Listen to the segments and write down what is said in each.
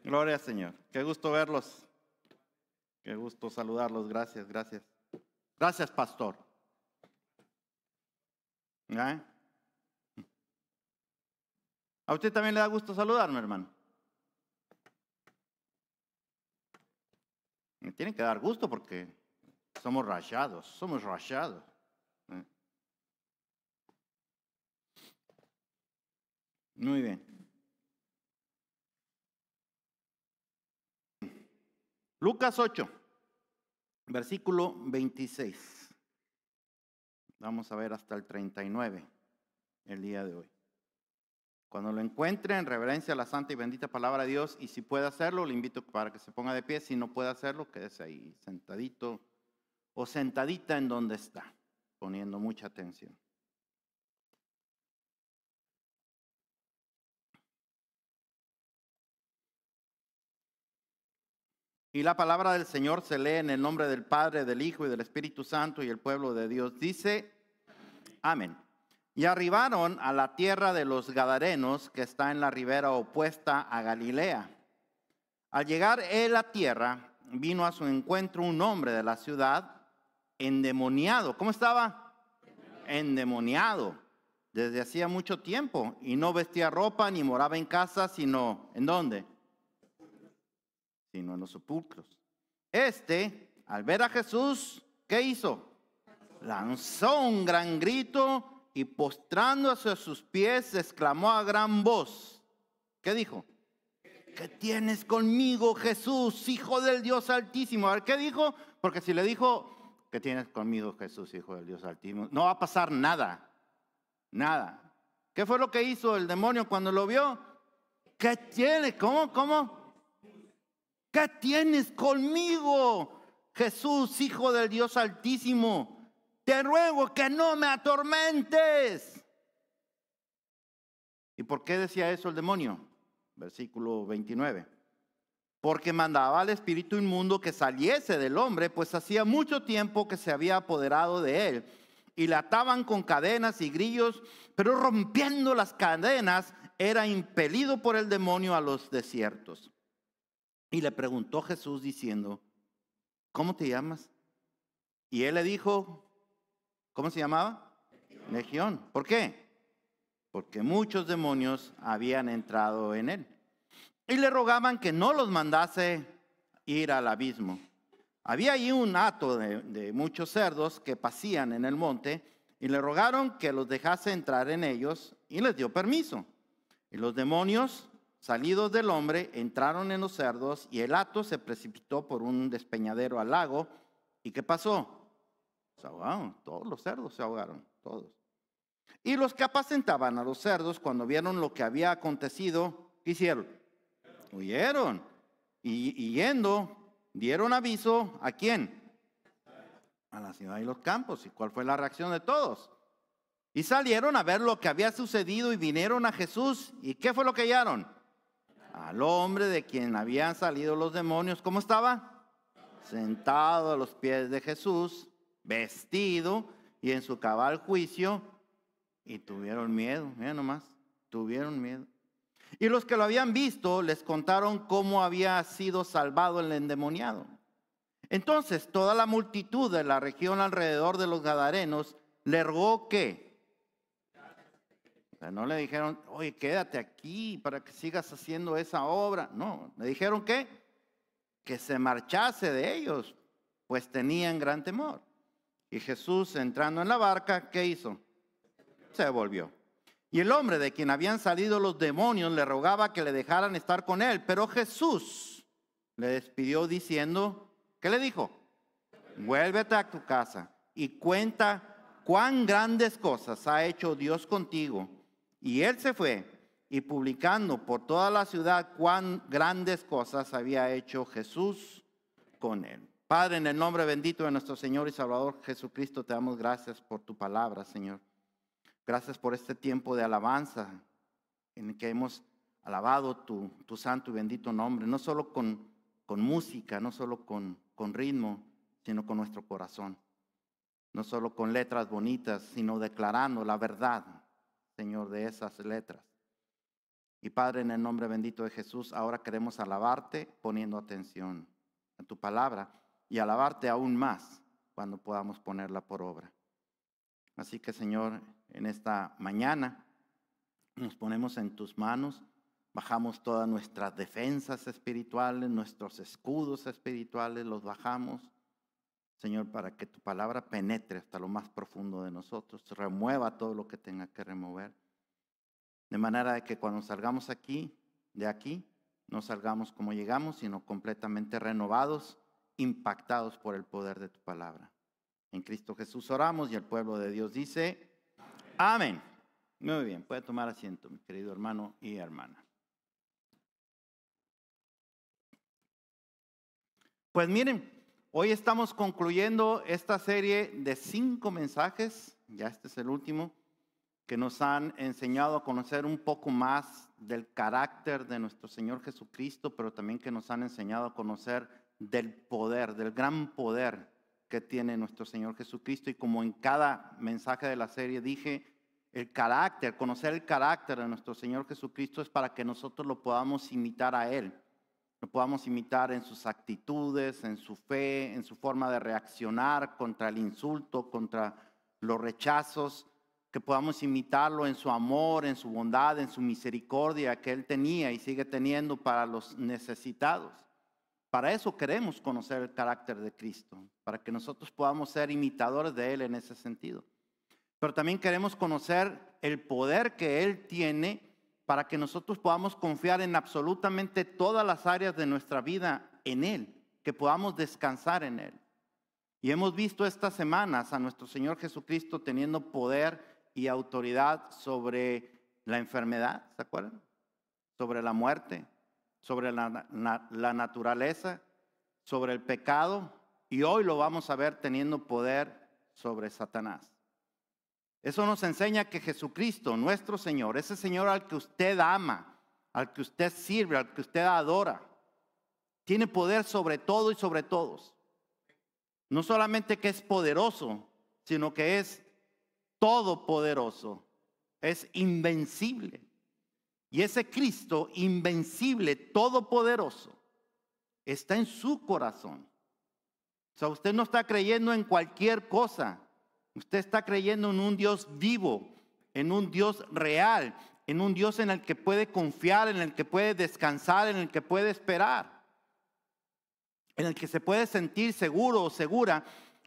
Gloria al Señor. Qué gusto verlos. Qué gusto saludarlos. Gracias, gracias. Gracias, pastor. ¿Eh? ¿A usted también le da gusto saludarme, hermano? Me tiene que dar gusto porque somos rayados. ¿Eh? Muy bien. Lucas 8, versículo 26. Vamos a ver hasta el 39 el día de hoy. Cuando lo encuentre, en reverencia a la santa y bendita palabra de Dios, y si puede hacerlo, le invito para que se ponga de pie. Si no puede hacerlo, quédese ahí sentadito o sentadita en donde está, poniendo mucha atención. Y la palabra del Señor se lee en el nombre del Padre, del Hijo y del Espíritu Santo, y el pueblo de Dios dice, amén. Y arribaron a la tierra de los Gadarenos, que está en la ribera opuesta a Galilea. Al llegar él a tierra, vino a su encuentro un hombre de la ciudad, endemoniado. ¿Cómo estaba? Endemoniado, desde hacía mucho tiempo, y no vestía ropa ni moraba en casa, sino, ¿en dónde? Sino en los sepulcros. Al ver a Jesús, ¿qué hizo? Lanzó un gran grito y postrándose a sus pies, exclamó a gran voz. ¿Qué dijo? ¿Qué tienes conmigo, Jesús, Hijo del Dios Altísimo? A ver, ¿qué dijo? Porque si le dijo, ¿qué tienes conmigo, Jesús, Hijo del Dios Altísimo? No va a pasar nada, nada. ¿Qué fue lo que hizo el demonio cuando lo vio? ¿Qué tienes? ¿Cómo? ¿Qué tienes conmigo, Jesús, Hijo del Dios Altísimo? Te ruego que no me atormentes. ¿Y por qué decía eso el demonio? Versículo 29. Porque mandaba al espíritu inmundo que saliese del hombre, pues hacía mucho tiempo que se había apoderado de él. Y le ataban con cadenas y grillos, pero rompiendo las cadenas, era impelido por el demonio a los desiertos. Y le preguntó Jesús diciendo, ¿cómo te llamas? Y él le dijo, ¿cómo se llamaba? Legión. ¿Por qué? Porque muchos demonios habían entrado en él. Y le rogaban que no los mandase ir al abismo. Había allí un hato de muchos cerdos que pasían en el monte, y le rogaron que los dejase entrar en ellos, y les dio permiso. Y los demonios, salidos del hombre, entraron en los cerdos, y el hato se precipitó por un despeñadero al lago. ¿Y qué pasó? Se ahogaron, todos los cerdos se ahogaron, todos. Y los que apacentaban a los cerdos, cuando vieron lo que había acontecido, ¿qué hicieron? Huyeron. Y yendo, dieron aviso, ¿a quién? A la ciudad y los campos. ¿Y cuál fue la reacción de todos? Y salieron a ver lo que había sucedido y vinieron a Jesús. ¿Y qué fue lo que hallaron? Al hombre de quien habían salido los demonios. ¿Cómo estaba? Sentado a los pies de Jesús, vestido y en su cabal juicio. Y tuvieron miedo, mira nomás, tuvieron miedo. Y los que lo habían visto les contaron cómo había sido salvado el endemoniado. Entonces toda la multitud de la región alrededor de los Gadarenos le rogó que, o sea, no le dijeron, oye, quédate aquí para que sigas haciendo esa obra. No, le dijeron que se marchase de ellos, pues tenían gran temor. Y Jesús, entrando en la barca, ¿qué hizo? Se volvió. Y el hombre de quien habían salido los demonios le rogaba que le dejaran estar con él. Pero Jesús le despidió diciendo, ¿qué le dijo? Vuélvete a tu casa y cuenta cuán grandes cosas ha hecho Dios contigo. Y él se fue y publicando por toda la ciudad cuán grandes cosas había hecho Jesús con él. Padre, en el nombre bendito de nuestro Señor y Salvador Jesucristo, te damos gracias por tu palabra, Señor. Gracias por este tiempo de alabanza en el que hemos alabado tu santo y bendito nombre, no solo con música, no solo con ritmo, sino con nuestro corazón. No solo con letras bonitas, sino declarando la verdad, Señor, de esas letras. Y Padre, en el nombre bendito de Jesús, ahora queremos alabarte poniendo atención a tu palabra y alabarte aún más cuando podamos ponerla por obra. Así que, Señor, en esta mañana nos ponemos en tus manos, bajamos todas nuestras defensas espirituales, nuestros escudos espirituales, los bajamos, Señor, para que tu palabra penetre hasta lo más profundo de nosotros, remueva todo lo que tenga que remover. De manera de que cuando salgamos de aquí, no salgamos como llegamos, sino completamente renovados, impactados por el poder de tu palabra. En Cristo Jesús oramos y el pueblo de Dios dice, amén. Muy bien, puede tomar asiento, mi querido hermano y hermana. Pues miren, hoy estamos concluyendo esta serie de 5 mensajes, ya este es el último, que nos han enseñado a conocer un poco más del carácter de nuestro Señor Jesucristo, pero también que nos han enseñado a conocer del poder, del gran poder que tiene nuestro Señor Jesucristo. Y como en cada mensaje de la serie dije, el carácter, conocer el carácter de nuestro Señor Jesucristo es para que nosotros lo podamos imitar a Él. Lo podamos imitar en sus actitudes, en su fe, en su forma de reaccionar contra el insulto, contra los rechazos, que podamos imitarlo en su amor, en su bondad, en su misericordia que Él tenía y sigue teniendo para los necesitados. Para eso queremos conocer el carácter de Cristo, para que nosotros podamos ser imitadores de Él en ese sentido. Pero también queremos conocer el poder que Él tiene para que nosotros podamos confiar en absolutamente todas las áreas de nuestra vida en Él, que podamos descansar en Él. Y hemos visto estas semanas a nuestro Señor Jesucristo teniendo poder y autoridad sobre la enfermedad, ¿se acuerdan? Sobre la muerte, sobre la naturaleza, sobre el pecado, y hoy lo vamos a ver teniendo poder sobre Satanás. Eso nos enseña que Jesucristo, nuestro Señor, ese Señor al que usted ama, al que usted sirve, al que usted adora, tiene poder sobre todo y sobre todos. No solamente que es poderoso, sino que es todopoderoso, es invencible. Y ese Cristo invencible, todopoderoso, está en su corazón. O sea, usted no está creyendo en cualquier cosa. Usted está creyendo en un Dios vivo, en un Dios real, en un Dios en el que puede confiar, en el que puede descansar, en el que puede esperar, en el que se puede sentir seguro o segura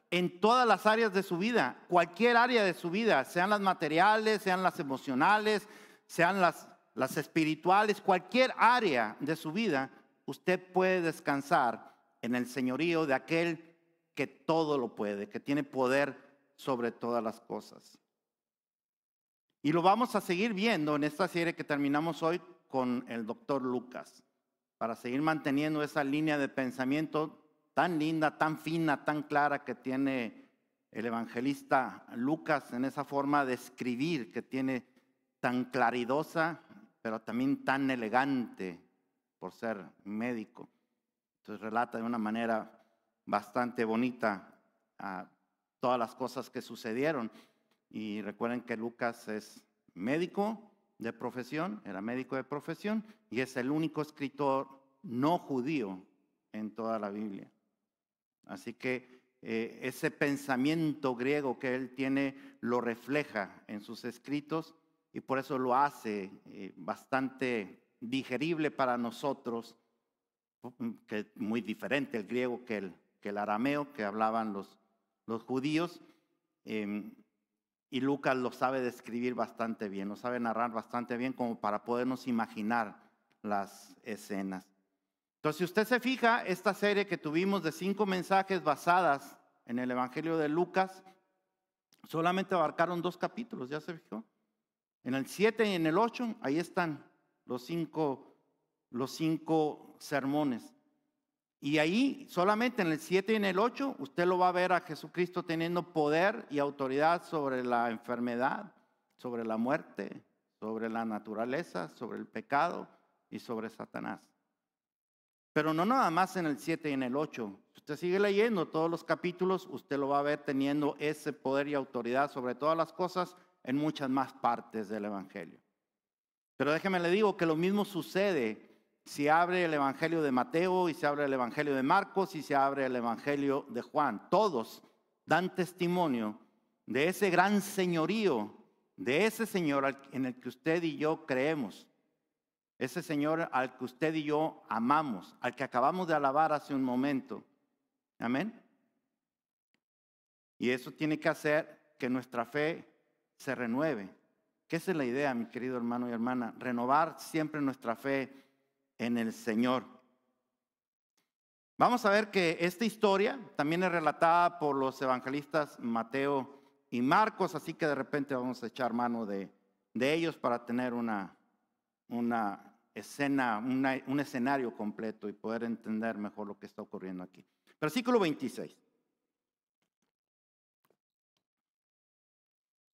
en todas las áreas de su vida, cualquier área de su vida, sean las materiales, sean las emocionales, sean las espirituales, cualquier área de su vida, usted puede descansar en el señorío de aquel que todo lo puede, que tiene poder sobre todas las cosas. Y lo vamos a seguir viendo en esta serie que terminamos hoy con el doctor Lucas, para seguir manteniendo esa línea de pensamiento tan linda, tan fina, tan clara que tiene el evangelista Lucas en esa forma de escribir que tiene tan claridosa, pero también tan elegante por ser médico. Entonces relata de una manera bastante bonita todas las cosas que sucedieron. Y recuerden que Lucas es médico de profesión, era médico de profesión, y es el único escritor no judío en toda la Biblia. Así que ese pensamiento griego que él tiene lo refleja en sus escritos y por eso lo hace bastante digerible para nosotros, que es muy diferente el griego que el arameo que hablaban los judíos. Y Lucas lo sabe describir bastante bien, lo sabe narrar bastante bien como para podernos imaginar las escenas. Entonces, si usted se fija, esta serie que tuvimos de 5 mensajes basadas en el Evangelio de Lucas, solamente abarcaron 2 capítulos, ¿ya se fijó? En el 7 y en el 8, ahí están los cinco sermones. Y ahí, solamente en el 7 y en el 8, usted lo va a ver a Jesucristo teniendo poder y autoridad sobre la enfermedad, sobre la muerte, sobre la naturaleza, sobre el pecado y sobre Satanás. Pero no nada más en el 7 y en el 8. Si usted sigue leyendo todos los capítulos, usted lo va a ver teniendo ese poder y autoridad sobre todas las cosas en muchas más partes del Evangelio. Pero déjeme le digo que lo mismo sucede si abre el Evangelio de Mateo y se abre el Evangelio de Marcos y se abre el Evangelio de Juan. Todos dan testimonio de ese gran señorío, de ese Señor en el que usted y yo creemos. Ese Señor al que usted y yo amamos, al que acabamos de alabar hace un momento. Amén. Y eso tiene que hacer que nuestra fe se renueve. Que esa es la idea, mi querido hermano y hermana. Renovar siempre nuestra fe en el Señor. Vamos a ver que esta historia también es relatada por los evangelistas Mateo y Marcos, así que de repente vamos a echar mano de ellos para tener una escena, un escenario completo y poder entender mejor lo que está ocurriendo aquí. Versículo 26.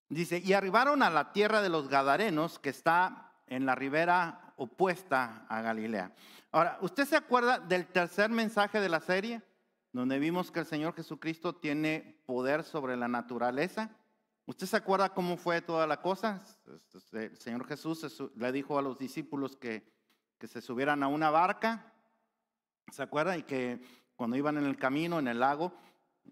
Dice, y arribaron a la tierra de los Gadarenos, que está en la ribera opuesta a Galilea. Ahora, ¿usted se acuerda del tercer mensaje de la serie? Donde vimos que el Señor Jesucristo tiene poder sobre la naturaleza. ¿Usted se acuerda cómo fue toda la cosa? El Señor Jesús le dijo a los discípulos que se subieran a una barca. ¿Se acuerda? Y que cuando iban en el camino, en el lago,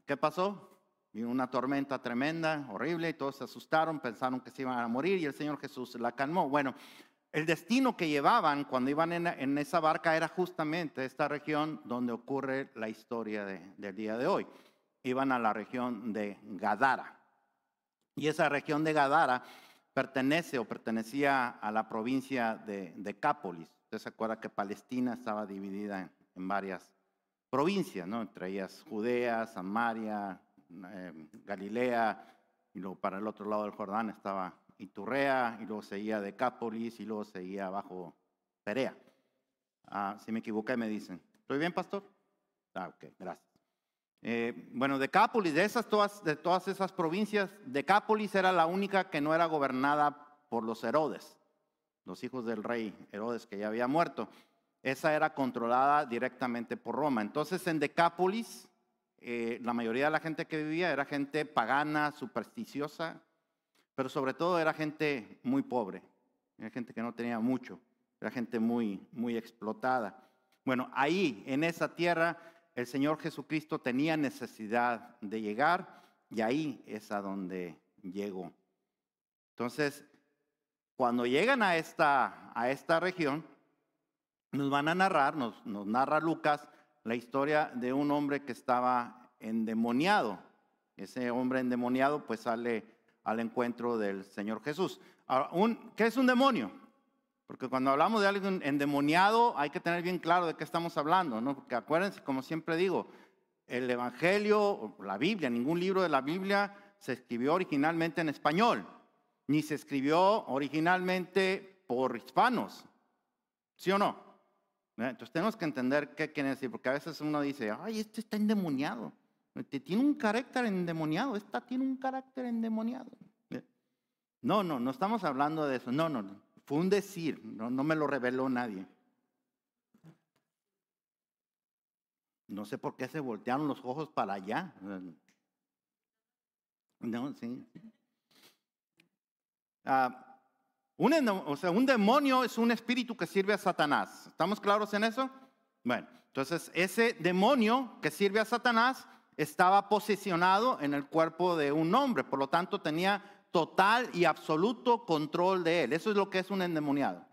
¿qué pasó? Vino una tormenta tremenda, horrible, y todos se asustaron, pensaron que se iban a morir y el Señor Jesús la calmó. Bueno, el destino que llevaban cuando iban en esa barca era justamente esta región donde ocurre la historia del día de hoy. Iban a la región de Gadara. Y esa región de Gadara pertenecía a la provincia de Decápolis. Usted se acuerda que Palestina estaba dividida en varias provincias, ¿no? Entre ellas Judea, Samaria, Galilea, y luego para el otro lado del Jordán estaba Iturrea, y luego seguía Decápolis, y luego seguía abajo Perea. Si me equivoqué me dicen. ¿Estoy bien, pastor? Ok, gracias. Bueno, Decápolis, de todas esas provincias, Decápolis era la única que no era gobernada por los Herodes, los hijos del rey Herodes que ya había muerto. Esa era controlada directamente por Roma. Entonces en Decápolis, la mayoría de la gente que vivía era gente pagana, supersticiosa, pero sobre todo era gente muy pobre, era gente que no tenía mucho, era gente muy, muy explotada. Bueno, ahí en esa tierra el Señor Jesucristo tenía necesidad de llegar y ahí es a donde llegó. Entonces, cuando llegan a esta región, nos van a narrar, nos narra Lucas, la historia de un hombre que estaba endemoniado. Ese hombre endemoniado pues sale al encuentro del Señor Jesús. Ahora, ¿qué es un demonio? Porque cuando hablamos de alguien endemoniado hay que tener bien claro de qué estamos hablando, ¿no? Porque acuérdense, como siempre digo, el Evangelio, la Biblia, ningún libro de la Biblia se escribió originalmente en español, ni se escribió originalmente por hispanos, ¿sí o no? Entonces tenemos que entender qué quiere decir, porque a veces uno dice, ay, este está endemoniado, tiene un carácter endemoniado, esta tiene un carácter endemoniado. No estamos hablando de eso, no, fue un decir, no me lo reveló nadie. No sé por qué se voltearon los ojos para allá. No, sí. Un demonio es un espíritu que sirve a Satanás. ¿Estamos claros en eso? Bueno, entonces ese demonio que sirve a Satanás estaba posicionado en el cuerpo de un hombre, por lo tanto tenía total y absoluto control de él. Eso es lo que es un endemoniado.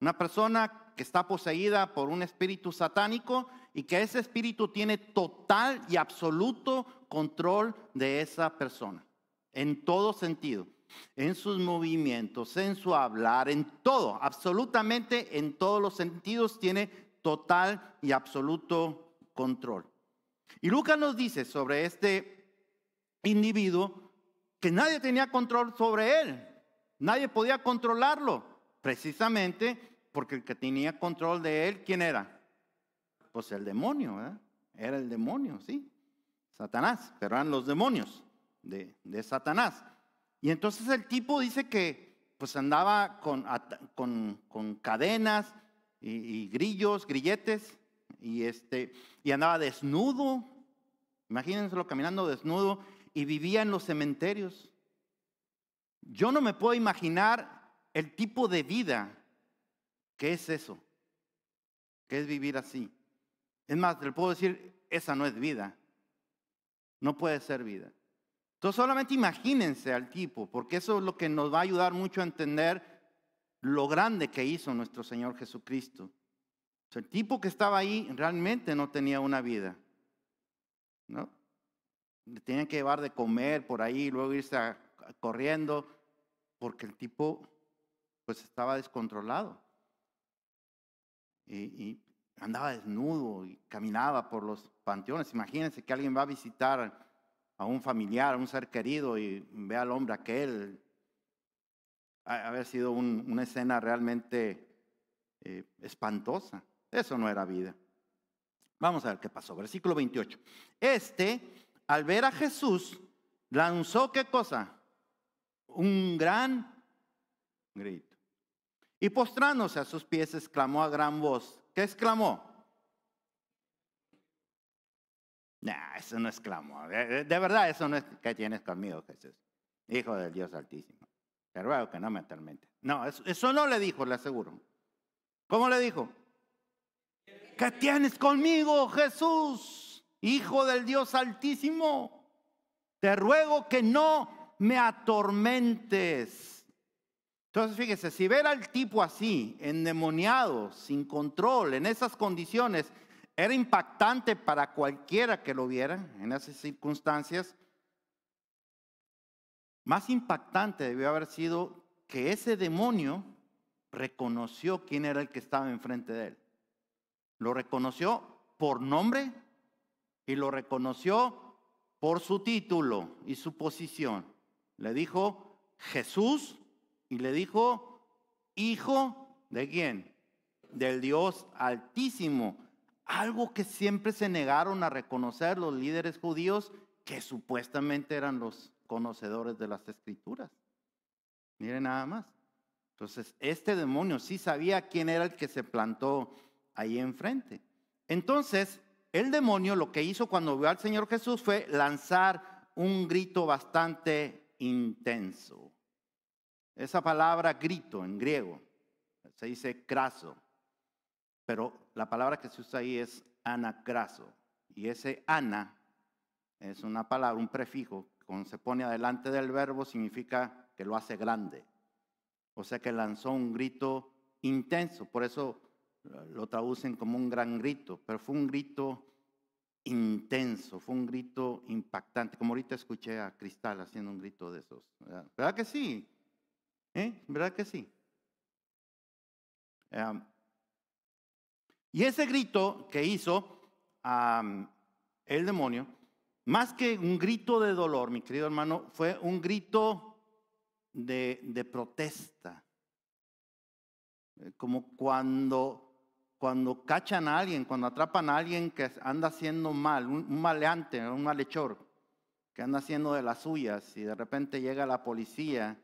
Una persona que está poseída por un espíritu satánico y que ese espíritu tiene total y absoluto control de esa persona, en todo sentido. En sus movimientos, en su hablar, en todo, absolutamente en todos los sentidos tiene total y absoluto control. Y Lucas nos dice sobre este individuo que nadie tenía control sobre él, nadie podía controlarlo, precisamente porque el que tenía control de él, ¿quién era? Pues el demonio, ¿verdad? Era el demonio, sí, Satanás, pero eran los demonios de Satanás. Y entonces el tipo dice que pues andaba con cadenas y grillos, grilletes, y andaba desnudo, imagínenselo caminando desnudo, y vivía en los cementerios. Yo no me puedo imaginar el tipo de vida ¿Qué es eso? ¿Qué es vivir así? Es más, le puedo decir, esa no es vida. No puede ser vida. Entonces solamente imagínense al tipo, porque eso es lo que nos va a ayudar mucho a entender lo grande que hizo nuestro Señor Jesucristo. O sea, el tipo que estaba ahí realmente no tenía una vida, ¿no? Le tenían que llevar de comer por ahí, luego irse corriendo, porque el tipo pues estaba descontrolado. Y andaba desnudo y caminaba por los panteones. Imagínense que alguien va a visitar a un familiar, a un ser querido y ve al hombre aquel. Haber sido una escena realmente espantosa. Eso no era vida. Vamos a ver qué pasó. Versículo 28. Al ver a Jesús, lanzó ¿qué cosa? Un gran grito. Y postrándose a sus pies, exclamó a gran voz. ¿Qué exclamó? Nah, eso no exclamó. De verdad, eso no es que tienes conmigo, Jesús, Hijo del Dios Altísimo. Te ruego que no me atormentes. No, eso no le dijo, le aseguro. ¿Cómo le dijo? ¿Qué tienes conmigo, Jesús, Hijo del Dios Altísimo? Te ruego que no me atormentes. Entonces, fíjese, si ver al tipo así, endemoniado, sin control, en esas condiciones, era impactante para cualquiera que lo viera en esas circunstancias. Más impactante debió haber sido que ese demonio reconoció quién era el que estaba enfrente de él. Lo reconoció por nombre y lo reconoció por su título y su posición. Le dijo Jesús y le dijo Hijo de ¿quién? Del Dios Altísimo. Algo que siempre se negaron a reconocer los líderes judíos que supuestamente eran los conocedores de las Escrituras. Miren nada más. Entonces, este demonio sí sabía quién era el que se plantó ahí enfrente. Entonces, el demonio lo que hizo cuando vio al Señor Jesús fue lanzar un grito bastante intenso. Esa palabra grito en griego se dice craso, pero la palabra que se usa ahí es anacraso. Y ese ana es una palabra, un prefijo, cuando se pone adelante del verbo significa que lo hace grande. O sea que lanzó un grito intenso, por eso lo traducen como un gran grito, pero fue un grito intenso, fue un grito impactante, como ahorita escuché a Cristal haciendo un grito de esos. ¿Verdad que sí? ¿Verdad que sí? Y ese grito que hizo el demonio, más que un grito de dolor, mi querido hermano, fue un grito de protesta. Como cuando cachan a alguien, cuando atrapan a alguien que anda haciendo mal, un maleante, un malhechor, que anda haciendo de las suyas y de repente llega la policía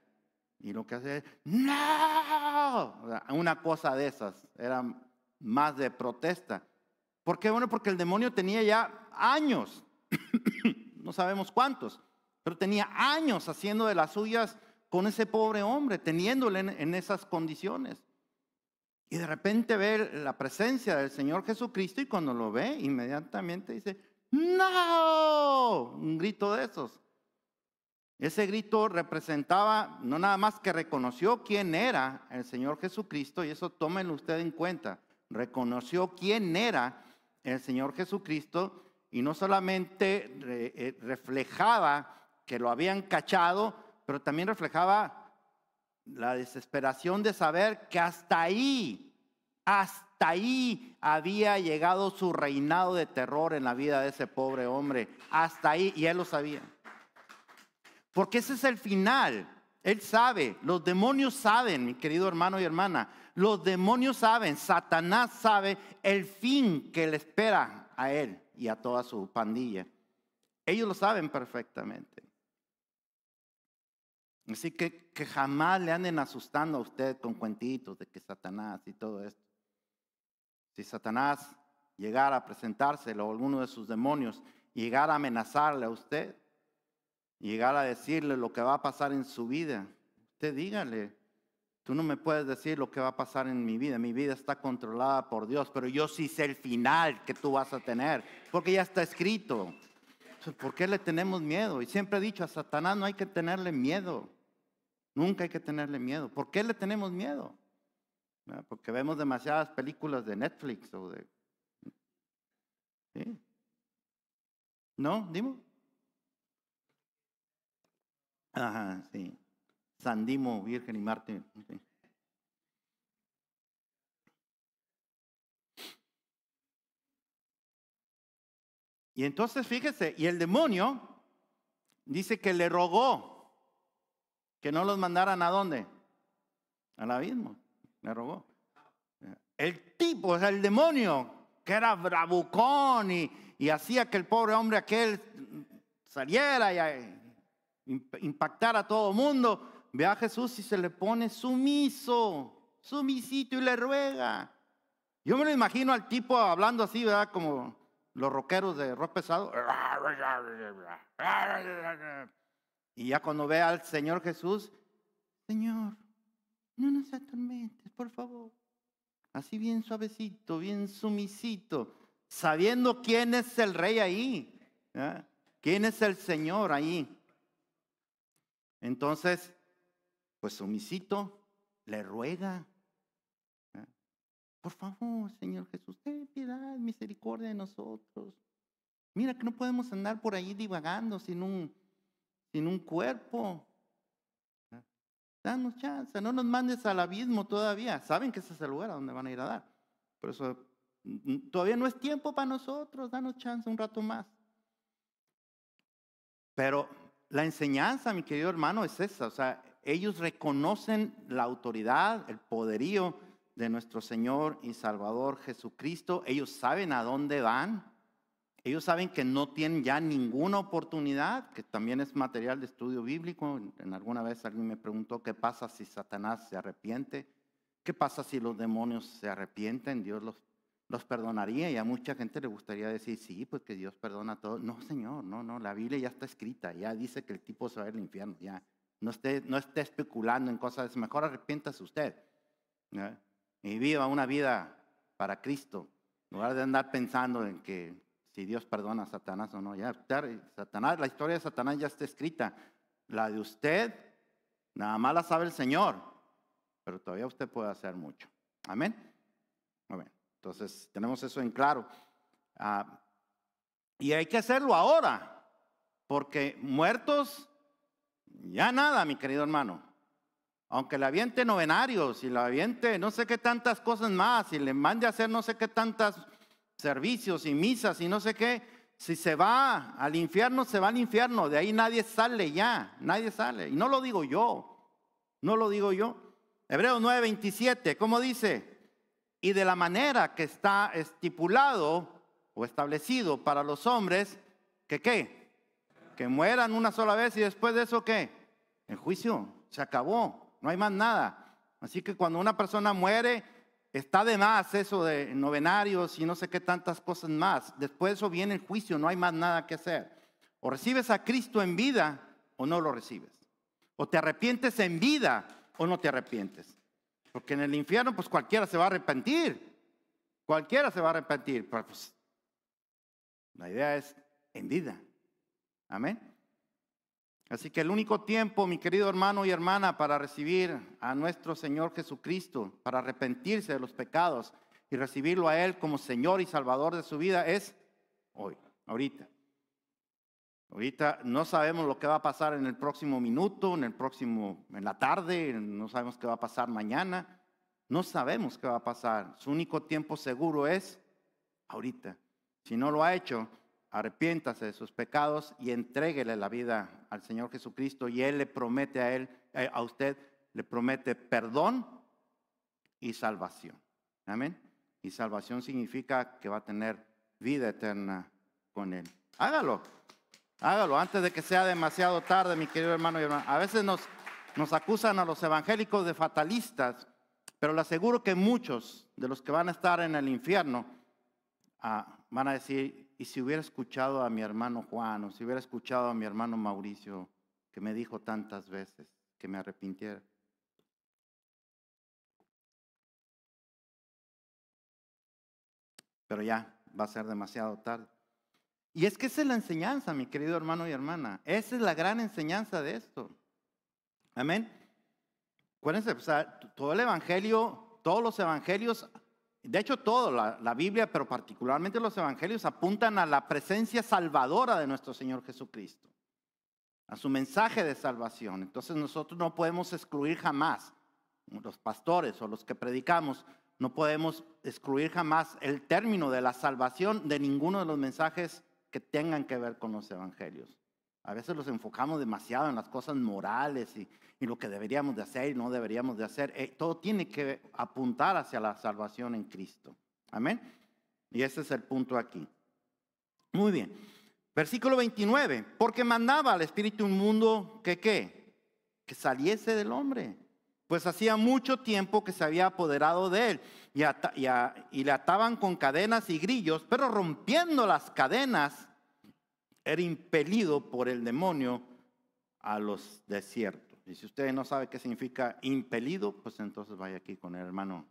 y lo que hace es ¡no! Una cosa de esas, era más de protesta. ¿Por qué? Bueno, porque el demonio tenía ya años, no sabemos cuántos, pero tenía años haciendo de las suyas con ese pobre hombre, teniéndole en esas condiciones. Y de repente ve la presencia del Señor Jesucristo y cuando lo ve, inmediatamente dice, ¡no! Un grito de esos. Ese grito representaba no nada más que reconoció quién era el Señor Jesucristo, y eso tómenlo usted en cuenta, reconoció quién era el Señor Jesucristo y no solamente reflejaba que lo habían cachado, pero también reflejaba la desesperación de saber que hasta ahí había llegado su reinado de terror en la vida de ese pobre hombre, hasta ahí, y él lo sabía. Porque ese es el final. Él sabe, los demonios saben, mi querido hermano y hermana, los demonios saben, Satanás sabe el fin que le espera a él y a toda su pandilla. Ellos lo saben perfectamente. Así que jamás le anden asustando a usted con cuentitos de que Satanás y todo esto. Si Satanás llegara a presentárselo o alguno de sus demonios, llegara a amenazarle a usted, llegar a decirle lo que va a pasar en su vida, usted dígale, Tú no me puedes decir lo que va a pasar en mi vida. Mi vida está controlada por Dios, pero yo sí sé el final que tú vas a tener, porque ya está escrito. Entonces, ¿por qué le tenemos miedo? Y siempre he dicho, a Satanás no hay que tenerle miedo. Nunca hay que tenerle miedo. ¿Por qué le tenemos miedo? Porque vemos demasiadas películas de Netflix o de... ¿sí? ¿No? Dime. Ajá, sí. Sandimo, Virgen y Marte. Sí. Y entonces fíjese, y el demonio dice que le rogó que no los mandaran ¿a dónde? Al abismo. Le rogó. El tipo, o sea, el demonio, que era bravucón y hacía que el pobre hombre aquel saliera y impactara a todo el mundo, ve a Jesús y se le pone sumiso, sumisito y le ruega. Yo me lo imagino al tipo hablando así, ¿verdad? Como los rockeros de rock pesado. Y ya cuando ve al Señor Jesús, Señor, no nos atormentes, por favor. Así bien suavecito, bien sumisito, sabiendo quién es el rey ahí, ¿verdad? Quién es el Señor ahí. Entonces, pues sumisito le ruega. Por favor, Señor Jesús, ten piedad, misericordia de nosotros. Mira que no podemos andar por ahí divagando sin un cuerpo. Danos chance, no nos mandes al abismo todavía. Saben que ese es el lugar a donde van a ir a dar. Por eso todavía no es tiempo para nosotros, danos chance un rato más. Pero la enseñanza, mi querido hermano, es esa. O sea, ellos reconocen la autoridad, el poderío de nuestro Señor y Salvador Jesucristo. Ellos saben a dónde van. Ellos saben que no tienen ya ninguna oportunidad, que también es material de estudio bíblico. En alguna vez alguien me preguntó qué pasa si Satanás se arrepiente, qué pasa si los demonios se arrepienten, Dios los perdonaría. Y a mucha gente le gustaría decir, sí, pues que Dios perdona a todos. No, Señor, no, la Biblia ya está escrita, ya dice que el tipo se va al infierno, ya. No esté especulando en cosas, mejor arrepiéntase usted, ¿ya? Y viva una vida para Cristo, en lugar de andar pensando en que si Dios perdona a Satanás o no. Ya, Satanás, la historia de Satanás ya está escrita. La de usted, nada más la sabe el Señor, pero todavía usted puede hacer mucho. Amén. Amén. Entonces, tenemos eso en claro. Y hay que hacerlo ahora, porque muertos, ya nada, mi querido hermano. Aunque le aviente novenarios y le aviente no sé qué tantas cosas más y le mande a hacer no sé qué tantas servicios y misas y no sé qué, si se va al infierno, se va al infierno. De ahí nadie sale ya, nadie sale. Y no lo digo yo, no lo digo yo. Hebreos 9:27, ¿cómo dice? Y de la manera que está estipulado o establecido para los hombres, que ¿qué? Que mueran una sola vez y después de eso ¿qué? El juicio, se acabó. No hay más nada. Así que cuando una persona muere, está de más eso de novenarios y no sé qué tantas cosas más. Después de eso viene el juicio, no hay más nada que hacer. O recibes a Cristo en vida o no lo recibes. O te arrepientes en vida o no te arrepientes. Porque en el infierno pues cualquiera se va a arrepentir. Cualquiera se va a arrepentir. Pero pues la idea es en vida. Amén. Así que el único tiempo, mi querido hermano y hermana, para recibir a nuestro Señor Jesucristo, para arrepentirse de los pecados y recibirlo a Él como Señor y Salvador de su vida es hoy, ahorita. Ahorita no sabemos lo que va a pasar en el próximo minuto, en la tarde, no sabemos qué va a pasar mañana, no sabemos qué va a pasar. Su único tiempo seguro es ahorita. Si no lo ha hecho, arrepiéntase de sus pecados y entréguele la vida al Señor Jesucristo y Él le promete a usted le promete perdón y salvación. Amén. Y salvación significa que va a tener vida eterna con Él. Hágalo antes de que sea demasiado tarde, mi querido hermano y hermana. A veces nos acusan a los evangélicos de fatalistas, pero le aseguro que muchos de los que van a estar en el infierno van a decir, y si hubiera escuchado a mi hermano Juan, o si hubiera escuchado a mi hermano Mauricio, que me dijo tantas veces que me arrepintiera. pero ya va a ser demasiado tarde. Y es que esa es la enseñanza, mi querido hermano y hermana. Esa es la gran enseñanza de esto. Amén. Acuérdense, o sea, todo el evangelio, todos los evangelios, de hecho toda la Biblia, pero particularmente los evangelios, apuntan a la presencia salvadora de nuestro Señor Jesucristo, a su mensaje de salvación. Entonces nosotros no podemos excluir jamás, los pastores o los que predicamos, no podemos excluir jamás el término de la salvación de ninguno de los mensajes que tengan que ver con los evangelios. A veces los enfocamos demasiado en las cosas morales y lo que deberíamos de hacer y no deberíamos de hacer. Todo tiene que apuntar hacia la salvación en Cristo. Amén. Y ese es el punto aquí. Muy bien. Versículo 29. Porque mandaba al espíritu inmundo que ¿qué? Que saliese del hombre. Pues hacía mucho tiempo que se había apoderado de él y le ataban con cadenas y grillos, pero rompiendo las cadenas era impelido por el demonio a los desiertos. Y si usted no sabe qué significa impelido, pues entonces vaya aquí con el hermano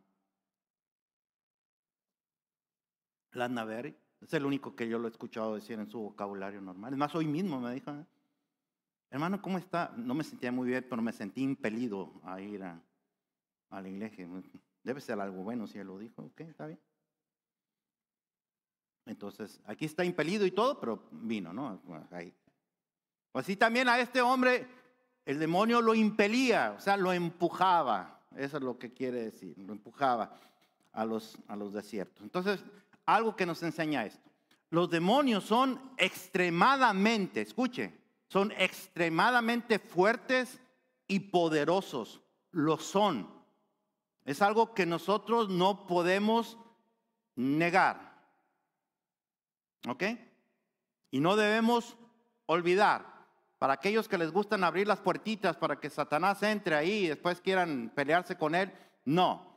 Landaveri. Es el único que yo lo he escuchado decir en su vocabulario normal. Es más, hoy mismo me dijo, hermano, ¿cómo está? No me sentía muy bien, pero me sentí impelido a ir a la iglesia. Debe ser algo bueno si él lo dijo. Ok, está bien. Entonces, aquí está impelido y todo, pero vino, ¿no? Ahí. Así también a este hombre, el demonio lo impelía, o sea, lo empujaba. Eso es lo que quiere decir, lo empujaba a los desiertos. Entonces, algo que nos enseña esto. Los demonios son extremadamente, escuche, son extremadamente fuertes y poderosos. Lo son. Es algo que nosotros no podemos negar. ¿Ok? Y no debemos olvidar. Para aquellos que les gustan abrir las puertitas para que Satanás entre ahí y después quieran pelearse con él, no.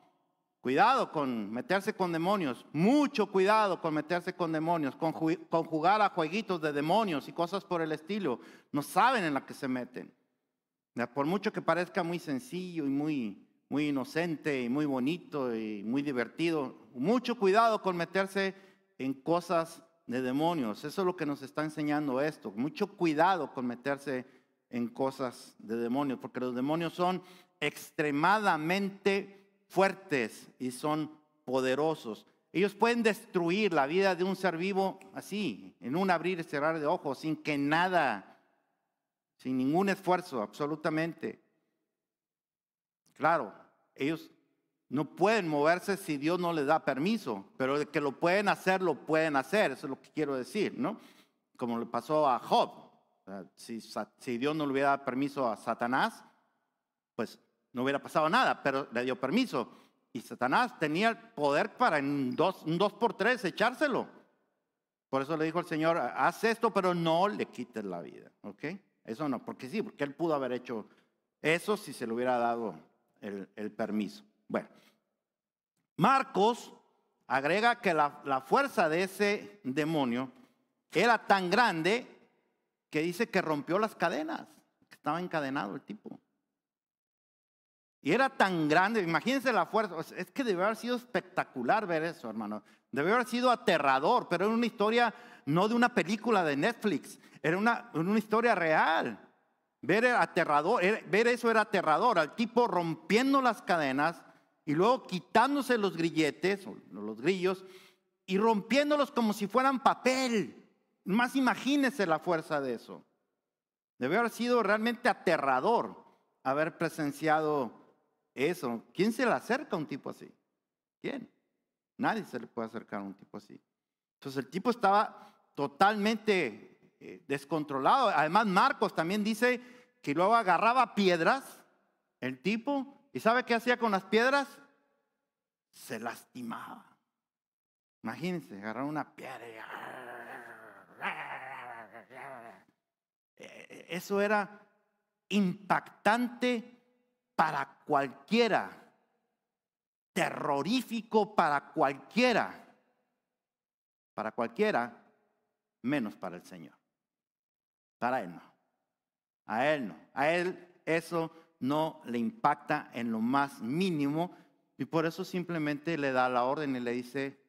Cuidado con meterse con demonios, mucho cuidado con meterse con demonios, con jugar a jueguitos de demonios y cosas por el estilo. No saben en la que se meten. Por mucho que parezca muy sencillo y muy inocente y muy bonito y muy divertido, mucho cuidado con meterse en cosas de demonios. Eso es lo que nos está enseñando esto. Mucho cuidado con meterse en cosas de demonios, porque los demonios son extremadamente fuertes y son poderosos. Ellos pueden destruir la vida de un ser vivo así, en un abrir y cerrar de ojos, sin que nada, sin ningún esfuerzo, absolutamente. Claro, ellos no pueden moverse si Dios no les da permiso, pero de que lo pueden hacer, eso es lo que quiero decir, ¿no? Como le pasó a Job. Si Dios no le hubiera dado permiso a Satanás, pues no hubiera pasado nada, pero le dio permiso. Y Satanás tenía el poder para en un 2x3 echárselo. Por eso le dijo el Señor, haz esto, pero no le quites la vida, ¿ok? Eso no, porque sí, porque él pudo haber hecho eso si se le hubiera dado el permiso. Bueno, Marcos agrega que la fuerza de ese demonio era tan grande que dice que rompió las cadenas, que estaba encadenado el tipo. Y era tan grande, imagínense la fuerza, es que debe haber sido espectacular ver eso, hermano. Debe haber sido aterrador, pero era una historia no de una película de Netflix, era una historia real. Ver eso era aterrador, al tipo rompiendo las cadenas y luego quitándose los grilletes, o los grillos, y rompiéndolos como si fueran papel. Más imagínense la fuerza de eso. Debe haber sido realmente aterrador haber presenciado eso. ¿Quién se le acerca a un tipo así? ¿Quién? Nadie se le puede acercar a un tipo así. Entonces el tipo estaba totalmente descontrolado. Además Marcos también dice que luego agarraba piedras el tipo. ¿Y sabe qué hacía con las piedras? Se lastimaba. Imagínense, agarrar una piedra y... Eso era impactante para cualquiera, terrorífico para cualquiera, menos para el Señor. Para Él no. A Él no. A Él eso no le impacta en lo más mínimo y por eso simplemente le da la orden y le dice,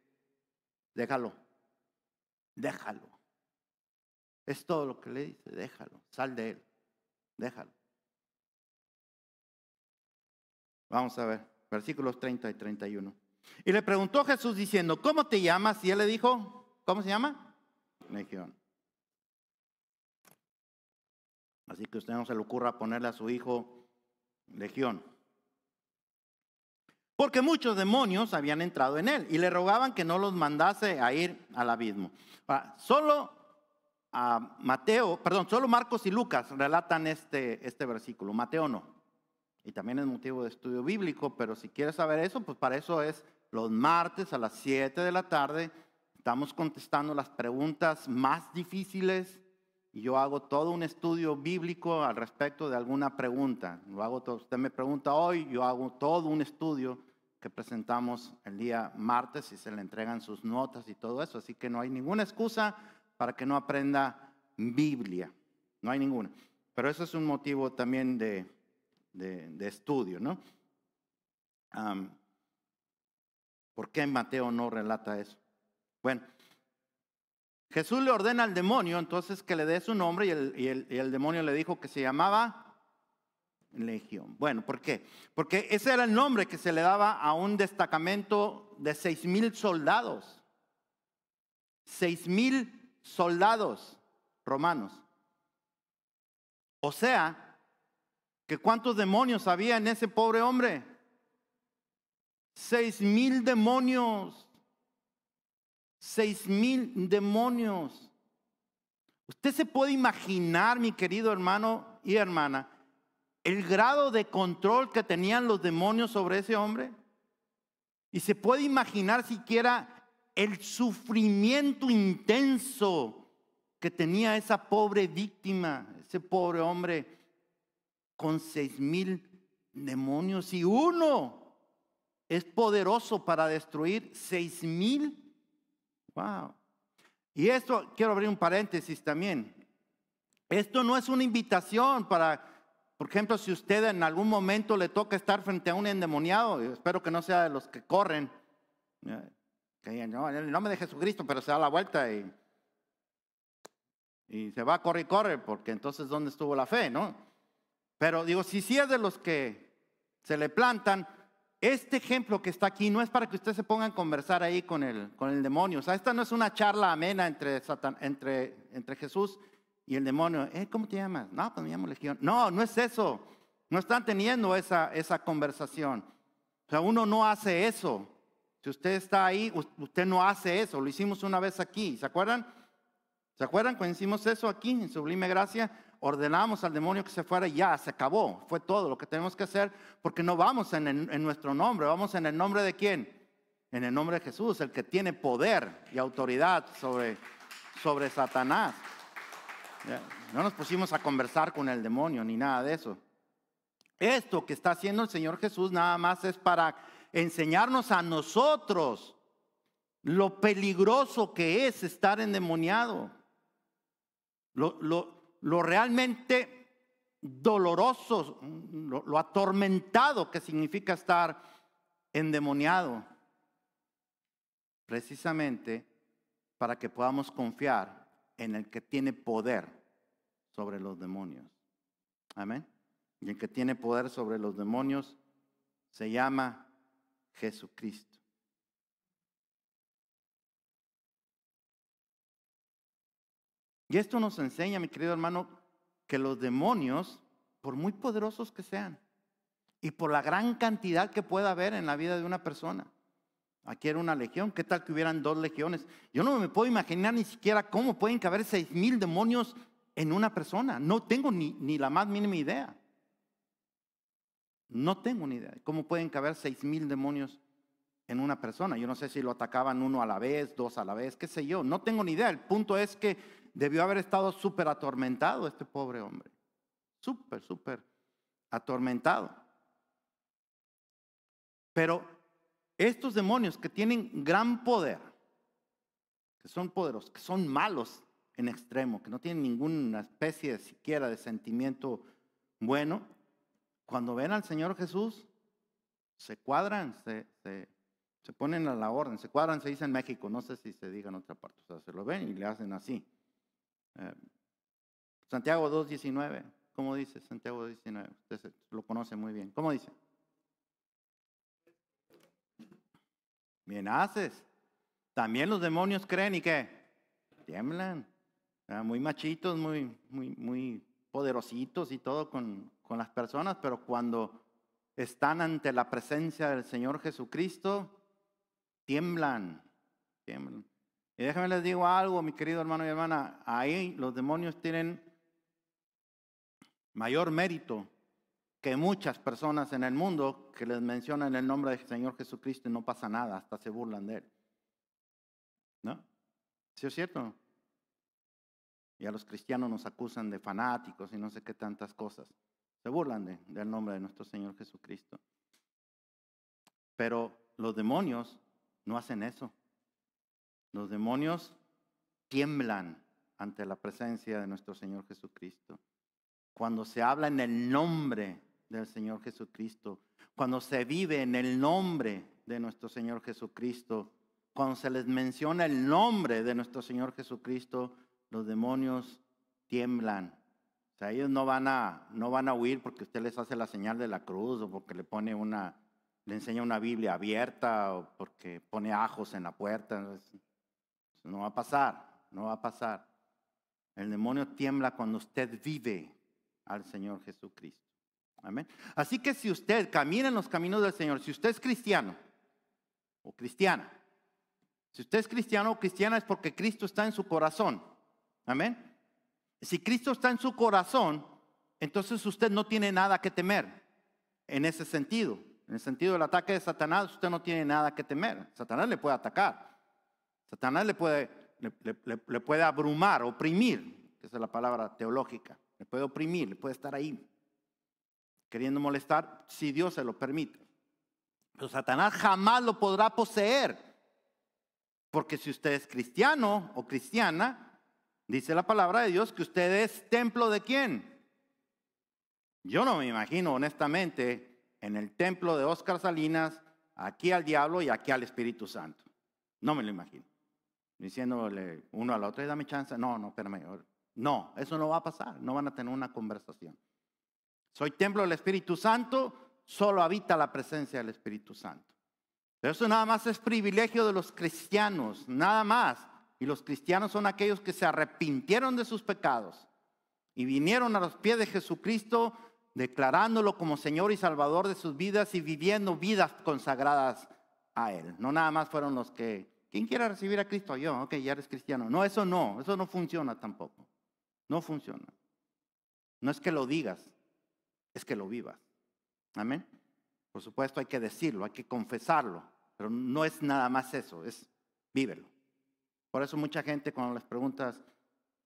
déjalo, déjalo. Es todo lo que le dice, déjalo, sal de él, déjalo. Vamos a ver, versículos 30 y 31. Y le preguntó Jesús diciendo, ¿cómo te llamas? Y él le dijo, ¿cómo se llama? Legión. Así que a usted no se le ocurra ponerle a su hijo Legión. Porque muchos demonios habían entrado en él y le rogaban que no los mandase a ir al abismo. Solo Marcos y Lucas relatan este versículo, Mateo no. Y también es motivo de estudio bíblico, pero si quieres saber eso, pues para eso es los martes a las 7 de la tarde. Estamos contestando las preguntas más difíciles y yo hago todo un estudio bíblico al respecto de alguna pregunta. Usted me pregunta hoy, yo hago todo un estudio que presentamos el día martes y se le entregan sus notas y todo eso. Así que no hay ninguna excusa para que no aprenda Biblia. No hay ninguna. Pero eso es un motivo también de estudio, ¿no? ¿Por qué Mateo no relata eso? Bueno, Jesús le ordena al demonio entonces que le dé su nombre y el demonio le dijo que se llamaba Legión. Bueno, ¿por qué? Porque ese era el nombre que se le daba a un destacamento de 6,000 soldados. 6,000 soldados romanos. O sea, que ¿cuántos demonios había en ese pobre hombre? 6,000 demonios. 6,000 demonios. Usted se puede imaginar, mi querido hermano y hermana, el grado de control que tenían los demonios sobre ese hombre. Y se puede imaginar siquiera el sufrimiento intenso que tenía esa pobre víctima, ese pobre hombre con 6,000 demonios. Y uno es poderoso para destruir 6,000. Wow. Y esto, quiero abrir un paréntesis también. Esto no es una invitación para, por ejemplo, si usted en algún momento le toca estar frente a un endemoniado, espero que no sea de los que corren, que no, en el nombre de Jesucristo, pero se da la vuelta y se va a correr y corre, porque entonces ¿dónde estuvo la fe, no? Pero digo, si sí es de los que se le plantan, este ejemplo que está aquí no es para que usted se ponga a conversar ahí con el demonio. O sea, esta no es una charla amena entre Jesús y el demonio. ¿Cómo te llamas? No, pues me llamo Legión. No, no es eso. No están teniendo esa conversación. O sea, uno no hace eso. Si usted está ahí, usted no hace eso. Lo hicimos una vez aquí. ¿Se acuerdan? ¿Se acuerdan cuando hicimos eso aquí en Sublime Gracia? Ordenamos al demonio que se fuera y ya, se acabó. Fue todo lo que tenemos que hacer, porque no vamos en nuestro nombre, vamos en el nombre de ¿quién? En el nombre de Jesús, el que tiene poder y autoridad sobre Satanás. No nos pusimos a conversar con el demonio ni nada de eso. Esto que está haciendo el Señor Jesús nada más es para enseñarnos a nosotros lo peligroso que es estar endemoniado. Lo realmente doloroso, lo atormentado que significa estar endemoniado, precisamente para que podamos confiar en el que tiene poder sobre los demonios. Amén. Y el que tiene poder sobre los demonios se llama Jesucristo. Y esto nos enseña, mi querido hermano, que los demonios, por muy poderosos que sean, y por la gran cantidad que pueda haber en la vida de una persona, aquí era una legión, ¿qué tal que hubieran 2 legiones? Yo no me puedo imaginar ni siquiera cómo pueden caber 6,000 demonios en una persona. No tengo ni la más mínima idea. No tengo ni idea de cómo pueden caber 6,000 demonios en una persona. Yo no sé si lo atacaban uno a la vez, 2 a la vez, qué sé yo. No tengo ni idea. El punto es que debió haber estado súper atormentado este pobre hombre. Súper atormentado. Pero estos demonios que tienen gran poder, que son poderosos, que son malos en extremo, que no tienen ninguna especie siquiera de sentimiento bueno, cuando ven al Señor Jesús, se cuadran, Se ponen a la orden, se cuadran, se dice en México, no sé si se diga en otra parte. O sea, se lo ven y le hacen así. Santiago 2:19, ¿cómo dice Santiago 2:19? Usted lo conoce muy bien. ¿Cómo dice? Bien haces. También los demonios creen y ¿qué? Tiemblan. Muy machitos, muy poderositos y todo con las personas, pero cuando están ante la presencia del Señor Jesucristo, tiemblan. Y déjame les digo algo, mi querido hermano y hermana, ahí los demonios tienen mayor mérito que muchas personas en el mundo que les mencionan el nombre del Señor Jesucristo y no pasa nada, hasta se burlan de Él. ¿No? ¿Sí es cierto? Y a los cristianos nos acusan de fanáticos y no sé qué tantas cosas. Se burlan del nombre de nuestro Señor Jesucristo. Pero los demonios no hacen eso. Los demonios tiemblan ante la presencia de nuestro Señor Jesucristo. Cuando se habla en el nombre del Señor Jesucristo, cuando se vive en el nombre de nuestro Señor Jesucristo, cuando se les menciona el nombre de nuestro Señor Jesucristo, los demonios tiemblan. O sea, ellos no van a huir porque usted les hace la señal de la cruz o porque le enseña una Biblia abierta o porque pone ajos en la puerta. No va a pasar, no va a pasar. El demonio tiembla cuando usted vive al Señor Jesucristo. Amén. Así que si usted camina en los caminos del Señor, si usted es cristiano o cristiana, si usted es cristiano o cristiana es porque Cristo está en su corazón. Amén. Si Cristo está en su corazón, entonces usted no tiene nada que temer. En ese sentido, en el sentido del ataque de Satanás, usted no tiene nada que temer. Satanás le puede atacar. Satanás le puede abrumar, oprimir, que esa es la palabra teológica. Le puede oprimir, le puede estar ahí, queriendo molestar, si Dios se lo permite. Pero Satanás jamás lo podrá poseer. Porque si usted es cristiano o cristiana, dice la palabra de Dios que usted es templo de ¿quién? Yo no me imagino, honestamente, en el templo de Óscar Salinas, aquí al diablo y aquí al Espíritu Santo. No me lo imagino. Diciéndole uno al otro, dame chance. No, espérame. No, eso no va a pasar. No van a tener una conversación. Soy templo del Espíritu Santo, solo habita la presencia del Espíritu Santo. Pero eso nada más es privilegio de los cristianos, nada más. Y los cristianos son aquellos que se arrepintieron de sus pecados y vinieron a los pies de Jesucristo, declarándolo como Señor y Salvador de sus vidas y viviendo vidas consagradas a Él. No nada más fueron los que, ¿quién quiere recibir a Cristo? Yo, ok, ya eres cristiano. No, eso no funciona tampoco. No funciona. No es que lo digas, es que lo vivas. Amén. Por supuesto hay que decirlo, hay que confesarlo, pero no es nada más eso, es vívelo. Por eso mucha gente cuando les preguntas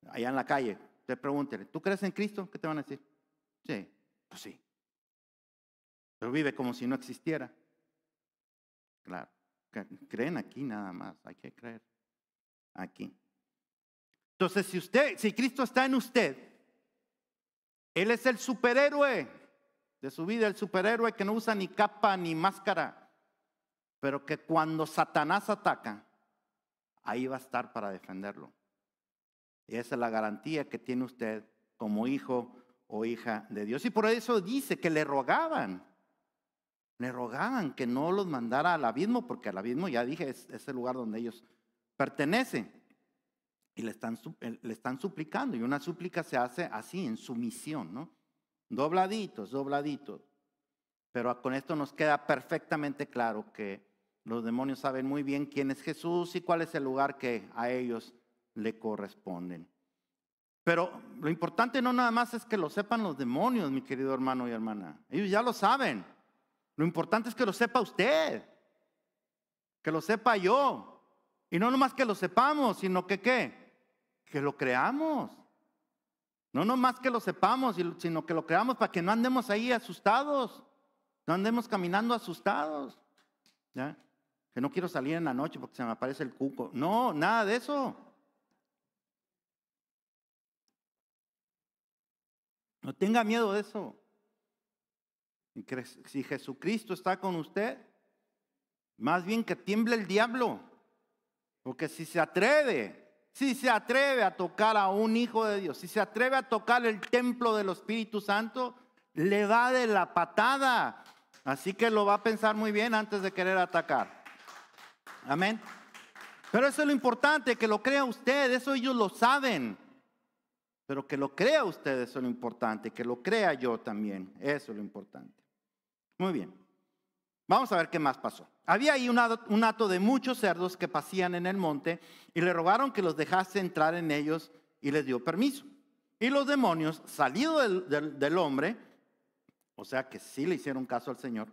allá en la calle, te pregúntele, ¿tú crees en Cristo? ¿Qué te van a decir? Sí, pues sí. Pero vive como si no existiera. Claro, creen aquí nada más, hay que creer aquí. Entonces, si Cristo está en usted, Él es el superhéroe de su vida, el superhéroe que no usa ni capa ni máscara, pero que cuando Satanás ataca, ahí va a estar para defenderlo. Y esa es la garantía que tiene usted como hijo o hija de Dios. Y por eso dice que le rogaban que no los mandara al abismo, porque al abismo, ya dije, es el lugar donde ellos pertenecen. Y le están suplicando, y una súplica se hace así, en sumisión, ¿no? Dobladitos. Pero con esto nos queda perfectamente claro que los demonios saben muy bien quién es Jesús y cuál es el lugar que a ellos le corresponden. Pero lo importante no nada más es que lo sepan los demonios, mi querido hermano y hermana. Ellos ya lo saben. Lo importante es que lo sepa usted, que lo sepa yo. Y no nomás que lo sepamos, sino que ¿qué? Que lo creamos. No nomás que lo sepamos, sino que lo creamos para que no andemos ahí asustados. No andemos caminando asustados. ¿Ya? Que no quiero salir en la noche porque se me aparece el cuco. No, nada de eso. No tenga miedo de eso. Si Jesucristo está con usted, Más bien que tiemble el diablo. Porque si se atreve a tocar a un hijo de Dios, si se atreve a tocar el templo del Espíritu Santo, le da de la patada. Así que lo va a pensar muy bien antes de querer atacar. Amén. Pero eso es lo importante, que lo crea usted, eso ellos lo saben. Pero que lo crea usted, eso es lo importante, que lo crea yo también, eso es lo importante. Muy bien, vamos a ver qué más pasó. Había ahí un hato de muchos cerdos que pasían en el monte y le rogaron que los dejase entrar en ellos y les dio permiso. Y los demonios, salidos del hombre, o sea que sí le hicieron caso al Señor,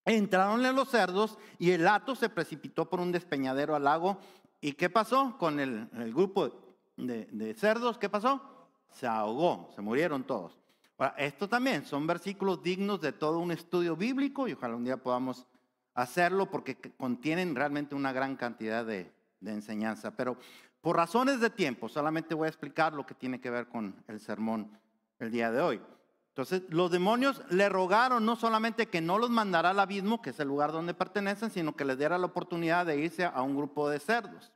entraron en los cerdos y el hato se precipitó por un despeñadero al lago. ¿Y qué pasó con el grupo de cerdos? ¿Qué pasó? Se ahogó, se murieron todos. Ahora, esto también son versículos dignos de todo un estudio bíblico y ojalá un día podamos hacerlo porque contienen realmente una gran cantidad de enseñanza. Pero por razones de tiempo solamente voy a explicar lo que tiene que ver con el sermón el día de hoy. Entonces los demonios le rogaron no solamente que no los mandara al abismo, que es el lugar donde pertenecen, sino que les diera la oportunidad de irse a un grupo de cerdos.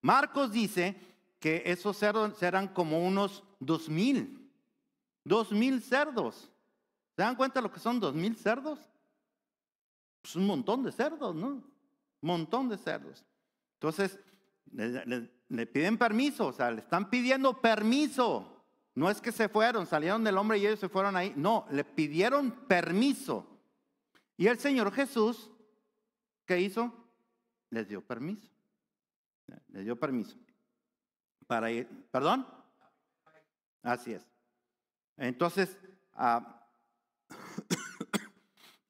Marcos dice que esos cerdos eran como unos 2,000 cerdos. ¿Se dan cuenta lo que son 2,000 cerdos? Pues un montón de cerdos, ¿no? Un montón de cerdos. Entonces le piden permiso, o sea, le están pidiendo permiso. No es que se fueron, salieron del hombre y ellos se fueron ahí. No, le pidieron permiso. Y el Señor Jesús, ¿qué hizo? Les dio permiso. Les dio permiso para ir. ¿Perdón? Así es. Entonces,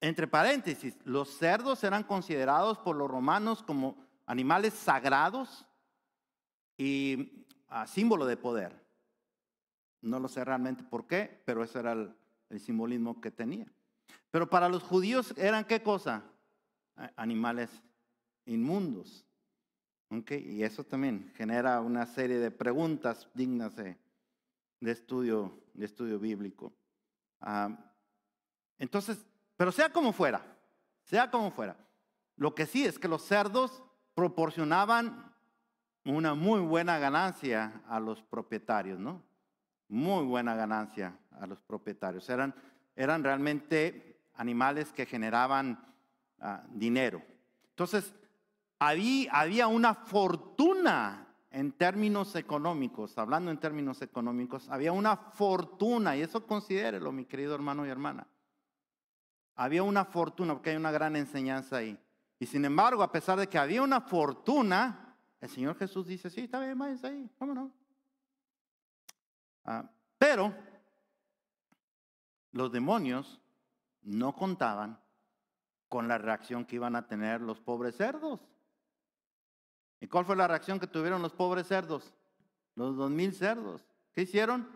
entre paréntesis, los cerdos eran considerados por los romanos como animales sagrados y símbolo de poder. No lo sé realmente por qué, pero ese era el simbolismo que tenía. Pero para los judíos eran ¿qué cosa? Animales inmundos. ¿Okay? Y eso también genera una serie de preguntas dignas de estudio bíblico. Entonces, pero sea como fuera, lo que sí es que los cerdos proporcionaban una muy buena ganancia a los propietarios, ¿no? Muy buena ganancia a los propietarios. Eran realmente animales que generaban dinero. Entonces, había una fortuna en términos económicos, hablando en términos económicos, había una fortuna, y eso considérelo, mi querido hermano y hermana. Había una fortuna, porque hay una gran enseñanza ahí. Y sin embargo, a pesar de que había una fortuna, el Señor Jesús dice, sí, está bien, váyanse ahí, ¿cómo no? Pero los demonios no contaban con la reacción que iban a tener los pobres cerdos. ¿Y cuál fue la reacción que tuvieron los pobres cerdos? Los 2,000 cerdos. ¿Qué hicieron?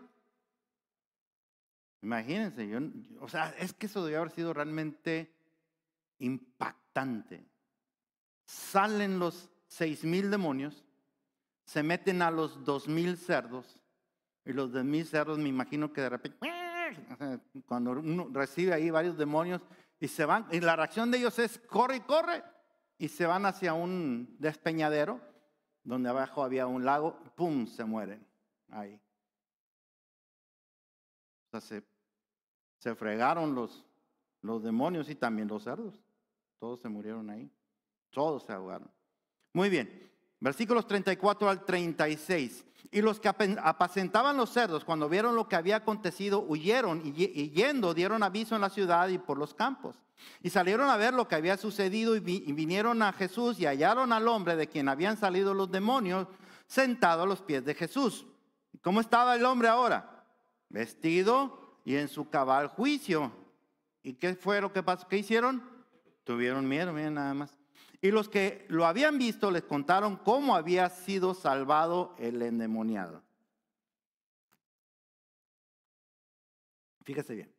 Imagínense, o sea, es que eso debió haber sido realmente impactante. Salen los 6,000 demonios, se meten a los 2,000 cerdos, y los 2,000 cerdos me imagino que de repente, cuando uno recibe ahí varios demonios, y se van, y la reacción de ellos es corre y corre, y se van hacia un despeñadero, donde abajo había un lago, ¡pum!, se mueren ahí. O sea, se fregaron los demonios y también los cerdos. Todos se murieron ahí. Todos se ahogaron. Muy bien. Versículos 34 al 36. Y los que apacentaban los cerdos, cuando vieron lo que había acontecido, huyeron y yendo dieron aviso en la ciudad y por los campos. Y salieron a ver lo que había sucedido y vinieron a Jesús y hallaron al hombre de quien habían salido los demonios sentado a los pies de Jesús. ¿Cómo estaba el hombre ahora? Vestido y en su cabal juicio. ¿Y qué fue lo que pasó? ¿Qué hicieron? Tuvieron miedo, miren nada más. Y los que lo habían visto les contaron cómo había sido salvado el endemoniado. Fíjese bien.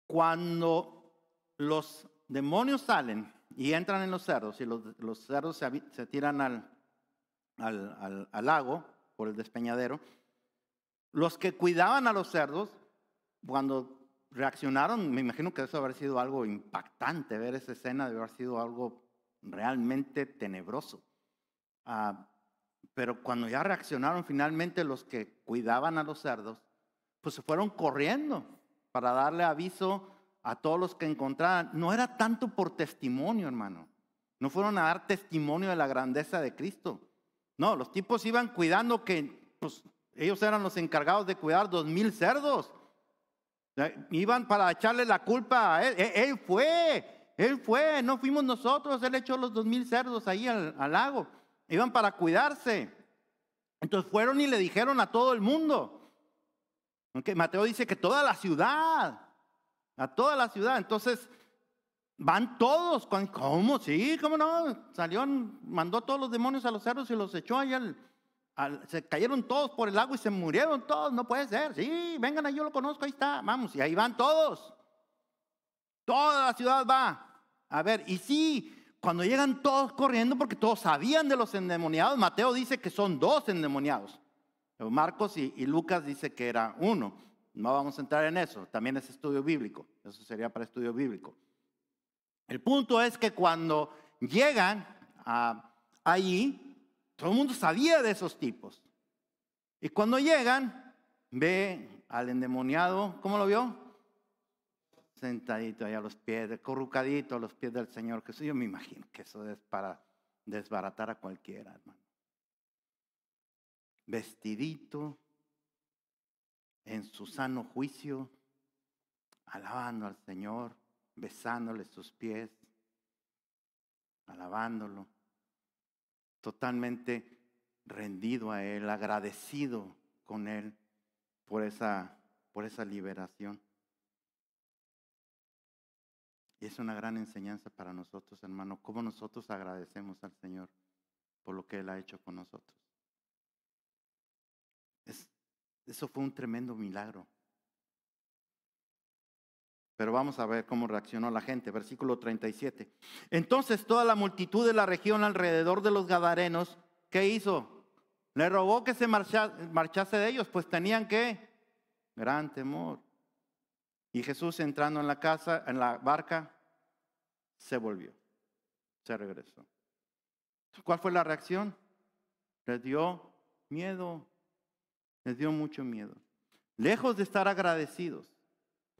Cuando los demonios salen y entran en los cerdos y los cerdos se tiran al lago por el despeñadero, los que cuidaban a los cerdos, cuando reaccionaron. Me imagino que eso haber sido algo impactante, ver esa escena debe haber sido algo realmente tenebroso. Pero cuando ya reaccionaron finalmente los que cuidaban a los cerdos, pues se fueron corriendo para darle aviso a todos los que encontraran. No era tanto por testimonio, hermano. No fueron a dar testimonio de la grandeza de Cristo. No, los tipos iban cuidando que pues, ellos eran los encargados de cuidar 2,000 cerdos. Iban para echarle la culpa a él. Él fue, no fuimos nosotros. Él echó los 2,000 cerdos ahí al lago. Iban para cuidarse. Entonces fueron y le dijeron a todo el mundo. Okay, Mateo dice que toda la ciudad, a toda la ciudad. Entonces van todos. ¿Cómo? Sí, ¿cómo no? Mandó todos los demonios a los cerdos y los echó allá se cayeron todos por el agua y se murieron todos. No puede ser. Sí, vengan, yo lo conozco, ahí está. Vamos, y ahí van todos. Toda la ciudad va. A ver, y sí, cuando llegan todos corriendo, porque todos sabían de los endemoniados. Mateo dice que son 2 endemoniados. Marcos y Lucas dice que era 1. No vamos a entrar en eso. También es estudio bíblico. Eso sería para estudio bíblico. El punto es que cuando llegan allí, todo el mundo sabía de esos tipos. Y cuando llegan, ve al endemoniado, ¿cómo lo vio? Sentadito ahí a los pies, corrucadito a los pies del Señor Jesús. Yo me imagino que eso es para desbaratar a cualquiera, hermano. Vestidito, en su sano juicio, alabando al Señor, besándole sus pies, alabándolo. Totalmente rendido a Él, agradecido con Él por esa liberación. Y es una gran enseñanza para nosotros, hermano, cómo nosotros agradecemos al Señor por lo que Él ha hecho con nosotros. Eso fue un tremendo milagro. Pero vamos a ver cómo reaccionó la gente. Versículo 37. Entonces toda la multitud de la región alrededor de los Gadarenos, ¿qué hizo? Le rogó que se marchase de ellos, pues tenían ¿qué? Gran temor. Y Jesús, entrando en la barca, se volvió, se regresó. ¿Cuál fue la reacción? Les dio miedo, les dio mucho miedo. Lejos de estar agradecidos,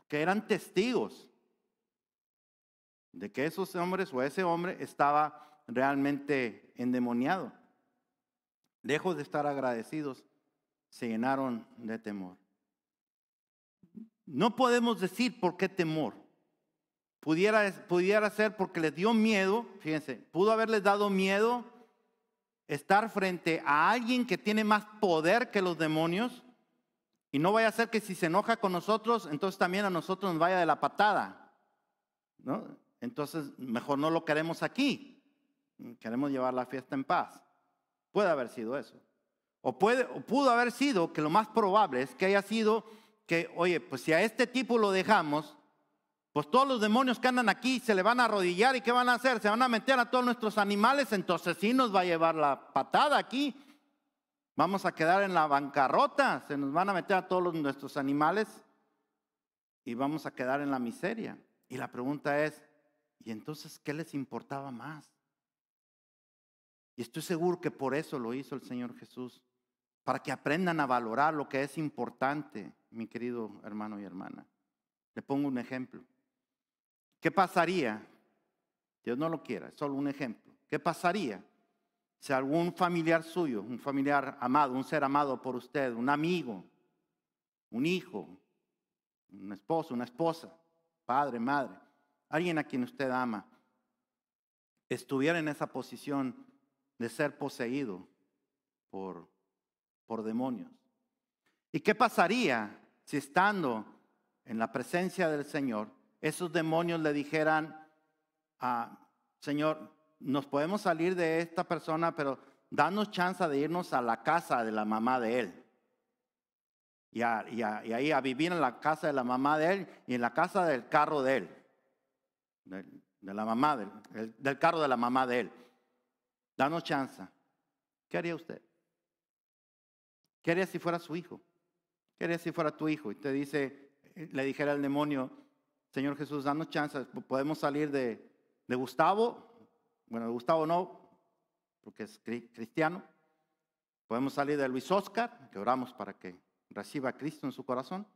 que eran testigos de que esos hombres o ese hombre estaba realmente endemoniado. Lejos de estar agradecidos, se llenaron de temor. No podemos decir por qué temor. Pudiera ser porque les dio miedo, fíjense, pudo haberles dado miedo estar frente a alguien que tiene más poder que los demonios. Y no vaya a ser que si se enoja con nosotros, entonces también a nosotros nos vaya de la patada, ¿no? Entonces, mejor no lo queremos aquí. Queremos llevar la fiesta en paz. Puede haber sido eso. O pudo haber sido que lo más probable es que haya sido que, oye, pues si a este tipo lo dejamos, pues todos los demonios que andan aquí se le van a arrodillar y ¿qué van a hacer? Se van a meter a todos nuestros animales, entonces sí nos va a llevar la patada aquí. Vamos a quedar en la bancarrota, se nos van a meter a todos nuestros animales y vamos a quedar en la miseria. Y la pregunta es, ¿y entonces qué les importaba más? Y estoy seguro que por eso lo hizo el Señor Jesús, para que aprendan a valorar lo que es importante, mi querido hermano y hermana. Le pongo un ejemplo. ¿Qué pasaría? Dios no lo quiera, es solo un ejemplo. ¿Qué pasaría si algún familiar suyo, un familiar amado, un ser amado por usted, un amigo, un hijo, un esposo, una esposa, padre, madre, alguien a quien usted ama, estuviera en esa posición de ser poseído por demonios? ¿Y qué pasaría si estando en la presencia del Señor, esos demonios le dijeran, Señor, nos podemos salir de esta persona, pero danos chance de irnos a la casa de la mamá de él? Y ahí a vivir en la casa de la mamá de él y en la casa del carro de él. De la mamá del carro de la mamá de él. Danos chance. ¿Qué haría usted? ¿Qué haría si fuera su hijo? ¿Qué haría si fuera tu hijo? Y te dice, le dijera al demonio, Señor Jesús, danos chance, podemos salir de Gustavo, bueno, de Gustavo no, porque es cristiano, podemos salir de Luis Oscar, que oramos para que reciba a Cristo en su corazón,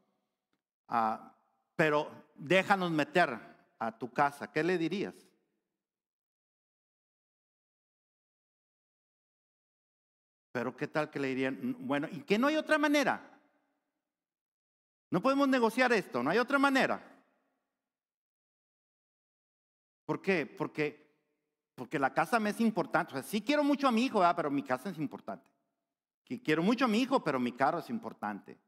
pero déjanos meter a tu casa, ¿qué le dirías? Pero ¿qué tal que le dirían? Bueno, ¿y que no hay otra manera? No podemos negociar esto, no hay otra manera. ¿Por qué? Porque la casa me es importante. O sea, sí quiero mucho a mi hijo, ¿verdad? Pero mi casa es importante. Quiero mucho a mi hijo, pero mi carro es importante.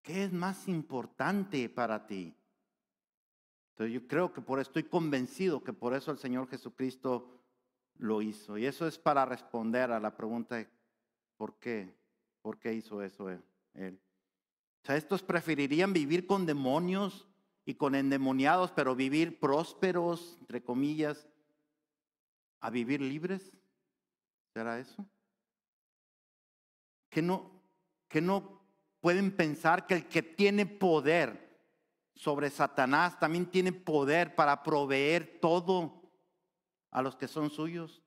¿Qué es más importante para ti? Entonces yo creo que estoy convencido que por eso el Señor Jesucristo lo hizo. Y eso es para responder a la pregunta de ¿por qué? ¿Por qué hizo eso él? O sea, estos preferirían vivir con demonios y con endemoniados, pero vivir prósperos, entre comillas, a vivir libres. ¿Será eso? Que no pueden pensar que el que tiene poder sobre Satanás también tiene poder para proveer todo a los que son suyos.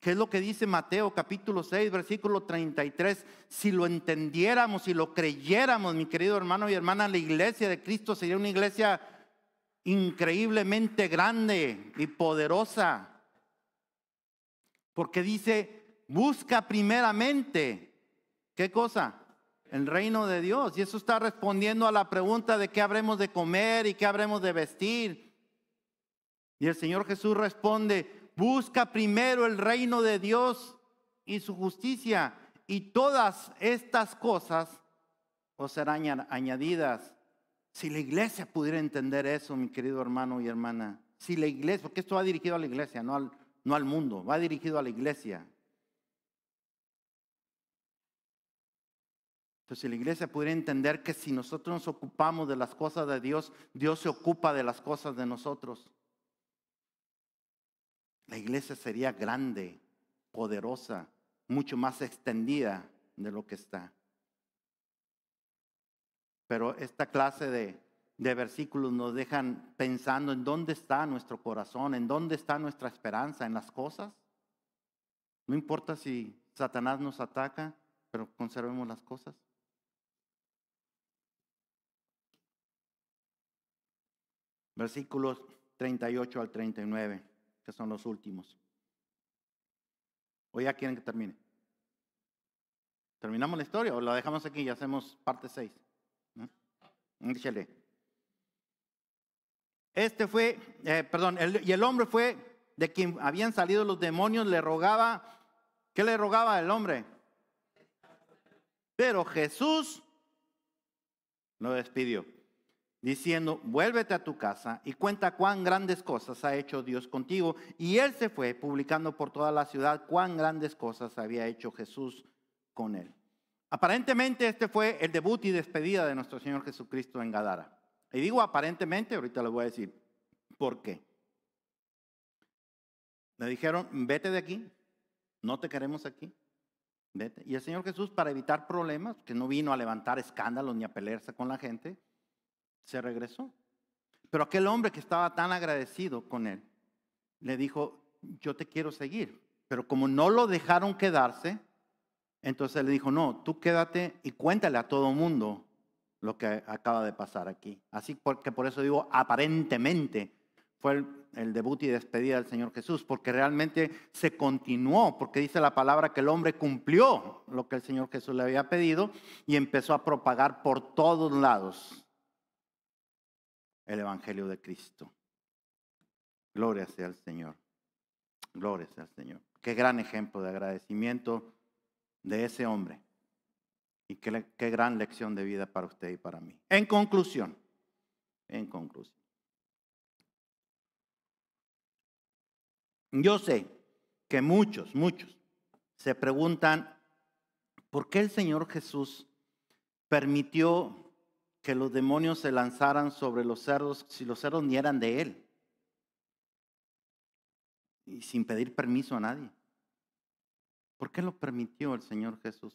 ¿Qué es lo que dice Mateo capítulo 6, versículo 33? Si lo entendiéramos, si lo creyéramos, mi querido hermano y hermana, la iglesia de Cristo sería una iglesia increíblemente grande y poderosa. Porque dice, busca primeramente, ¿qué cosa? El reino de Dios. Y eso está respondiendo a la pregunta de qué habremos de comer y qué habremos de vestir. Y el Señor Jesús responde, busca primero el reino de Dios y su justicia, y todas estas cosas os serán añadidas. Si la iglesia pudiera entender eso, mi querido hermano y hermana, si la iglesia, porque esto va dirigido a la iglesia, no al mundo, va dirigido a la iglesia. Entonces, si la iglesia pudiera entender que si nosotros nos ocupamos de las cosas de Dios, Dios se ocupa de las cosas de nosotros. La iglesia sería grande, poderosa, mucho más extendida de lo que está. Pero esta clase de versículos nos dejan pensando en dónde está nuestro corazón, en dónde está nuestra esperanza, en las cosas. No importa si Satanás nos ataca, pero conservemos las cosas. Versículos 38 al 39, que son los últimos. ¿O ya quieren que termine? ¿Terminamos la historia o la dejamos aquí y hacemos parte 6? Échale. Y el hombre fue de quien habían salido los demonios, le rogaba. ¿Qué le rogaba el hombre? Pero Jesús lo despidió, diciendo, vuélvete a tu casa y cuenta cuán grandes cosas ha hecho Dios contigo. Y él se fue publicando por toda la ciudad cuán grandes cosas había hecho Jesús con él. Aparentemente este fue el debut y despedida de nuestro Señor Jesucristo en Gadara. Y digo aparentemente, ahorita les voy a decir por qué. Le dijeron, vete de aquí, no te queremos aquí. Vete. Y el Señor Jesús, para evitar problemas, que no vino a levantar escándalos ni a pelearse con la gente, se regresó. Pero aquel hombre que estaba tan agradecido con él, le dijo, yo te quiero seguir. Pero como no lo dejaron quedarse, entonces le dijo, no, tú quédate y cuéntale a todo mundo lo que acaba de pasar aquí. Así porque por eso digo, aparentemente fue el debut y despedida del Señor Jesús, porque realmente se continuó, porque dice la palabra que el hombre cumplió lo que el Señor Jesús le había pedido y empezó a propagar por todos lados el Evangelio de Cristo. Gloria sea al Señor. Gloria sea al Señor. Qué gran ejemplo de agradecimiento de ese hombre. Y qué gran lección de vida para usted y para mí. En conclusión. Yo sé que muchos se preguntan por qué el Señor Jesús permitió que los demonios se lanzaran sobre los cerdos si los cerdos ni eran de Él. Y sin pedir permiso a nadie. ¿Por qué lo permitió el Señor Jesús?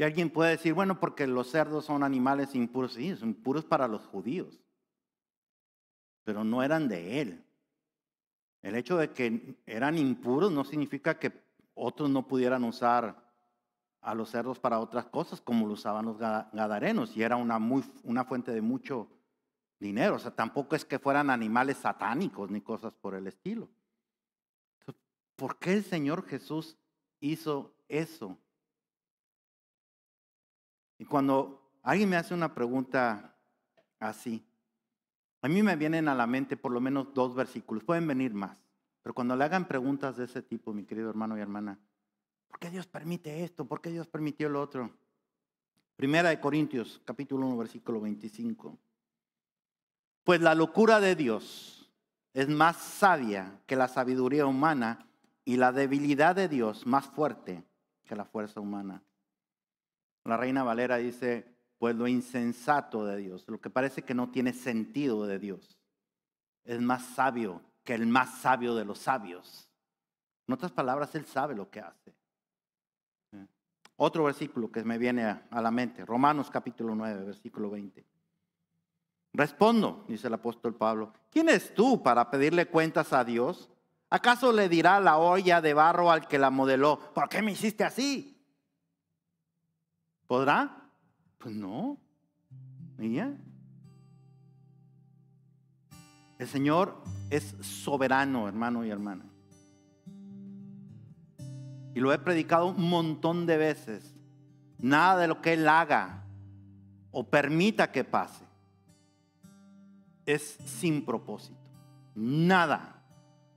Y alguien puede decir, bueno, porque los cerdos son animales impuros. Sí, son impuros para los judíos, pero no eran de él. El hecho de que eran impuros no significa que otros no pudieran usar a los cerdos para otras cosas como lo usaban los gadarenos, y era una fuente de mucho dinero. O sea, tampoco es que fueran animales satánicos ni cosas por el estilo. Entonces, ¿por qué el Señor Jesús hizo eso? Y cuando alguien me hace una pregunta así, a mí me vienen a la mente por lo menos 2 versículos, pueden venir más, pero cuando le hagan preguntas de ese tipo, mi querido hermano y hermana, ¿por qué Dios permite esto? ¿Por qué Dios permitió lo otro? Primera de Corintios, capítulo 1, versículo 25. Pues la locura de Dios es más sabia que la sabiduría humana, y la debilidad de Dios más fuerte que la fuerza humana. La Reina Valera dice, pues lo insensato de Dios, lo que parece que no tiene sentido de Dios, es más sabio que el más sabio de los sabios. En otras palabras, Él sabe lo que hace. Otro versículo que me viene a la mente, Romanos capítulo 9, versículo 20. Respondo, dice el apóstol Pablo, ¿quién es tú para pedirle cuentas a Dios? ¿Acaso le dirá la olla de barro al que la modeló, ¿por qué me hiciste así? ¿Podrá? Pues no. ¿Ya? El Señor es soberano, hermano y hermana. Y lo he predicado un montón de veces. Nada de lo que Él haga o permita que pase es sin propósito. Nada.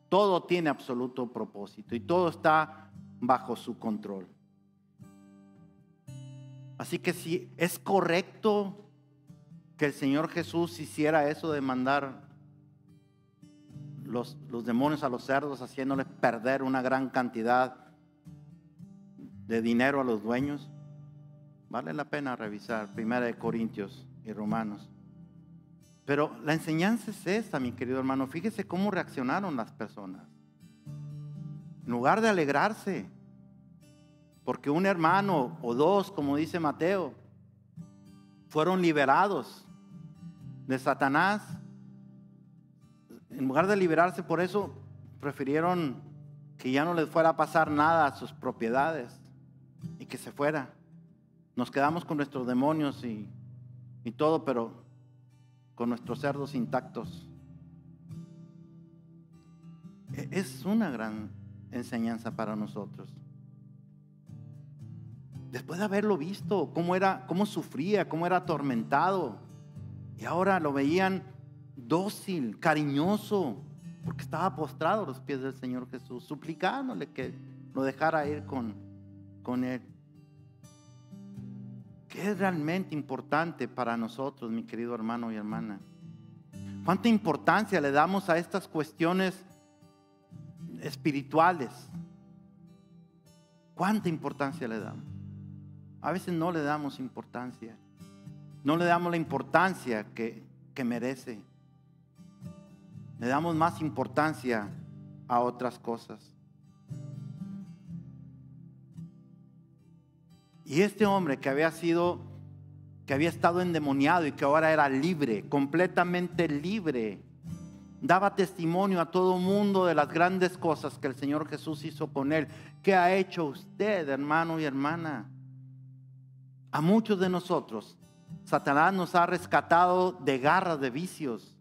Todo tiene absoluto propósito y todo está bajo su control. Así que si es correcto que el Señor Jesús hiciera eso de mandar los demonios a los cerdos, haciéndoles perder una gran cantidad de dinero a los dueños, vale la pena revisar Primera de Corintios y Romanos. Pero la enseñanza es esta, mi querido hermano. Fíjese cómo reaccionaron las personas. En lugar de alegrarse, porque un hermano o 2, como dice Mateo, fueron liberados de Satanás, en lugar de liberarse por eso, prefirieron que ya no les fuera a pasar nada a sus propiedades y que se fuera. Nos quedamos con nuestros demonios y todo, pero con nuestros cerdos intactos. Es una gran enseñanza para nosotros. Después de haberlo visto, cómo sufría, cómo era atormentado, y ahora lo veían dócil, cariñoso, porque estaba postrado a los pies del Señor Jesús, suplicándole que lo dejara ir con Él. ¿Qué es realmente importante para nosotros, mi querido hermano y hermana? ¿Cuánta importancia le damos a estas cuestiones espirituales? ¿Cuánta importancia le damos? A veces no le damos importancia. No le damos la importancia que merece. Le damos más importancia a otras cosas. Y este hombre que había estado endemoniado y que ahora era libre, completamente libre, daba testimonio a todo mundo de las grandes cosas que el Señor Jesús hizo con él. ¿Qué ha hecho usted, hermano y hermana? A muchos de nosotros, Satanás nos ha rescatado de garras de vicios.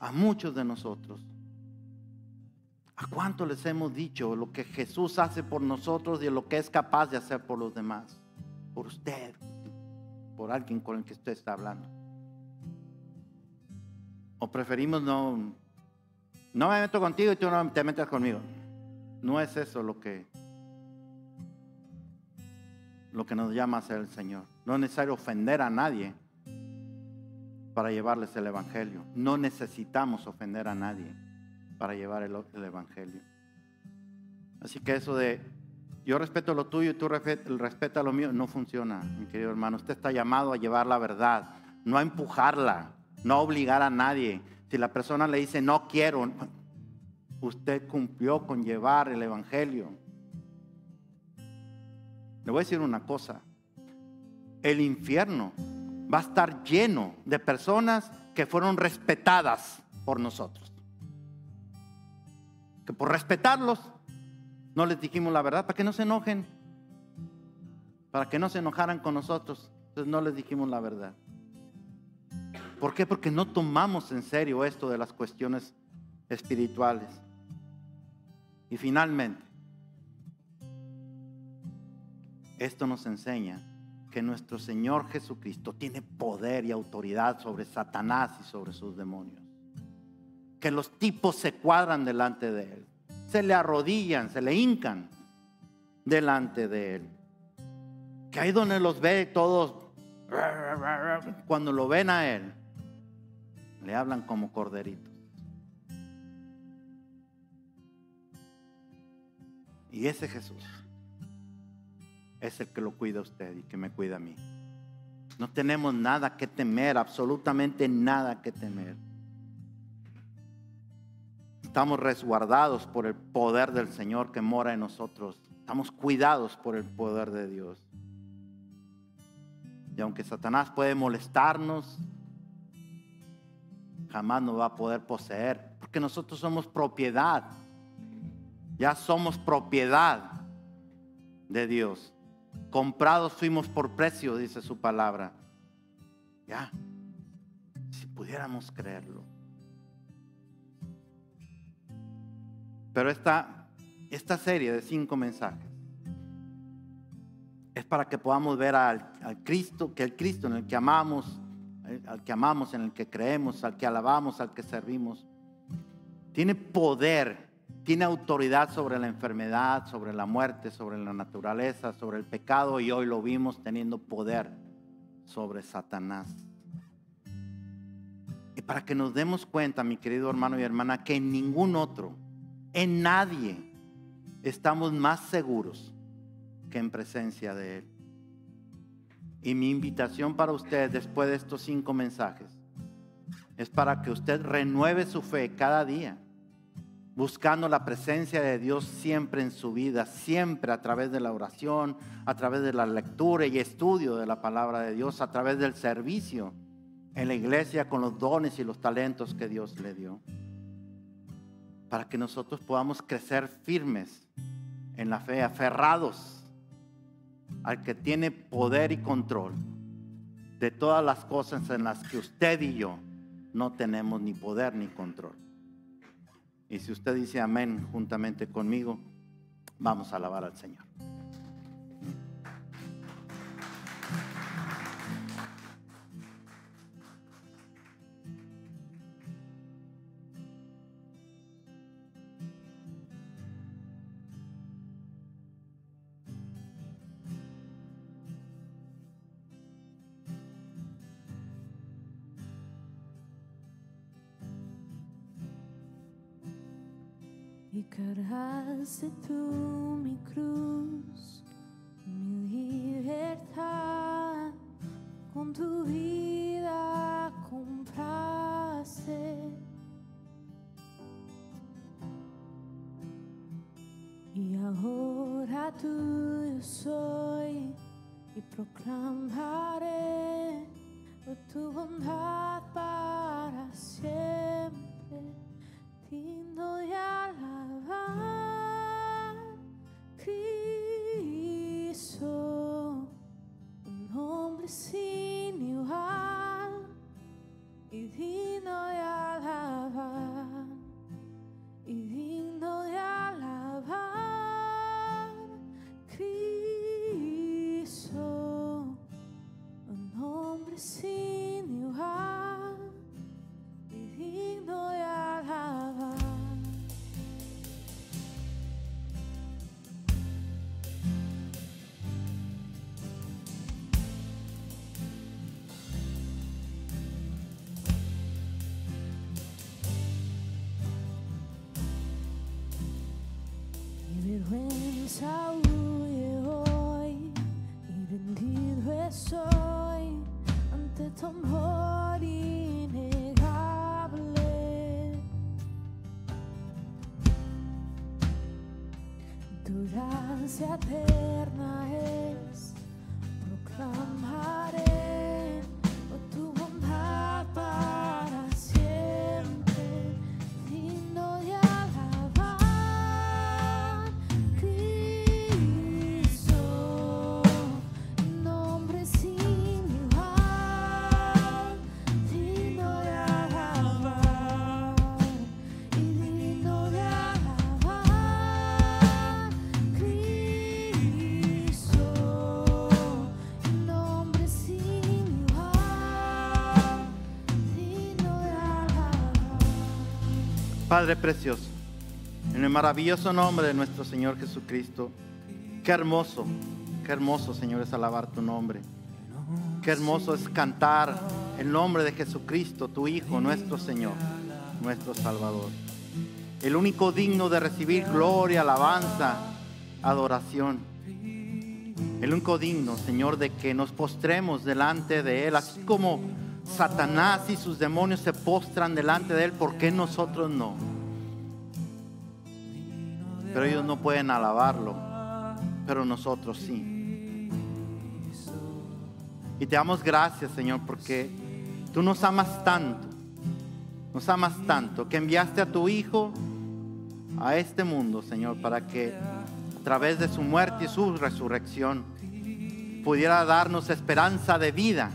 A muchos de nosotros. ¿A cuánto les hemos dicho lo que Jesús hace por nosotros y lo que es capaz de hacer por los demás? Por usted, por alguien con el que usted está hablando. O preferimos no me meto contigo y tú no te metas conmigo. No es eso lo que nos llama a hacer el Señor. No es necesario ofender a nadie para llevarles el evangelio. No necesitamos ofender a nadie para llevar el evangelio. Así que eso de yo respeto lo tuyo y tú respeta lo mío, no funciona, mi querido hermano. Usted está llamado a llevar la verdad, no a empujarla, no a obligar a nadie. Si la persona le dice no quiero, usted cumplió con llevar el evangelio. Le voy a decir una cosa, el infierno va a estar lleno de personas que fueron respetadas por nosotros. Que por respetarlos no les dijimos la verdad, para que no se enojen, para que no se enojaran con nosotros. Entonces no les dijimos la verdad. ¿Por qué? Porque no tomamos en serio esto de las cuestiones espirituales. Y finalmente, esto nos enseña que nuestro Señor Jesucristo tiene poder y autoridad sobre Satanás y sobre sus demonios. Que los tipos se cuadran delante de Él, se le arrodillan, se le hincan delante de Él. Que ahí donde los ve todos, cuando lo ven a Él, le hablan como corderitos. Y ese Jesús es el que lo cuida a usted y que me cuida a mí. No tenemos nada que temer, absolutamente nada que temer. Estamos resguardados por el poder del Señor que mora en nosotros. Estamos cuidados por el poder de Dios. Y aunque Satanás puede molestarnos, jamás nos va a poder poseer, porque nosotros somos propiedad. Ya somos propiedad de Dios. Comprados fuimos por precio, dice su palabra. Ya, si pudiéramos creerlo. Pero esta serie de 5 mensajes es para que podamos ver al Cristo, que el Cristo en el que amamos, al que amamos, en el que creemos, al que alabamos, al que servimos, tiene poder, tiene autoridad sobre la enfermedad, sobre la muerte, sobre la naturaleza, sobre el pecado, y hoy lo vimos teniendo poder sobre Satanás. Y para que nos demos cuenta, mi querido hermano y hermana, que en ningún otro, en nadie, estamos más seguros que en presencia de Él. Y mi invitación para usted después de estos 5 mensajes es para que usted renueve su fe cada día, buscando la presencia de Dios siempre en su vida, siempre a través de la oración, a través de la lectura y estudio de la palabra de Dios, a través del servicio en la iglesia con los dones y los talentos que Dios le dio, para que nosotros podamos crecer firmes en la fe, aferrados al que tiene poder y control de todas las cosas en las que usted y yo no tenemos ni poder ni control. Y si usted dice amén juntamente conmigo, vamos a alabar al Señor. Y cargaste tú mi cruz, mi libertad, con tu vida compraste. Y ahora tuyo soy y proclamaré tu bondad para siempre. Digno de alabar, Cristo, un nombre sin igual, y digno de alabar, y digno de alabar, Cristo, un nombre sin igual, y digno de alabar. Mi vergüenza huye hoy y rendido estoy ante tu amor innegable. Tu gracia eterna es proclamar Padre precioso, en el maravilloso nombre de nuestro Señor Jesucristo, qué hermoso, Señor, es alabar tu nombre. Qué hermoso es cantar el nombre de Jesucristo, tu Hijo, nuestro Señor, nuestro Salvador. El único digno de recibir gloria, alabanza, adoración. El único digno, Señor, de que nos postremos delante de Él, así como Satanás y sus demonios se postran delante de Él. ¿Por qué nosotros no? Pero ellos no pueden alabarlo, pero nosotros sí. Y te damos gracias, Señor, porque tú nos amas tanto, que enviaste a tu Hijo a este mundo, Señor, para que a través de su muerte y su resurrección pudiera darnos esperanza de vida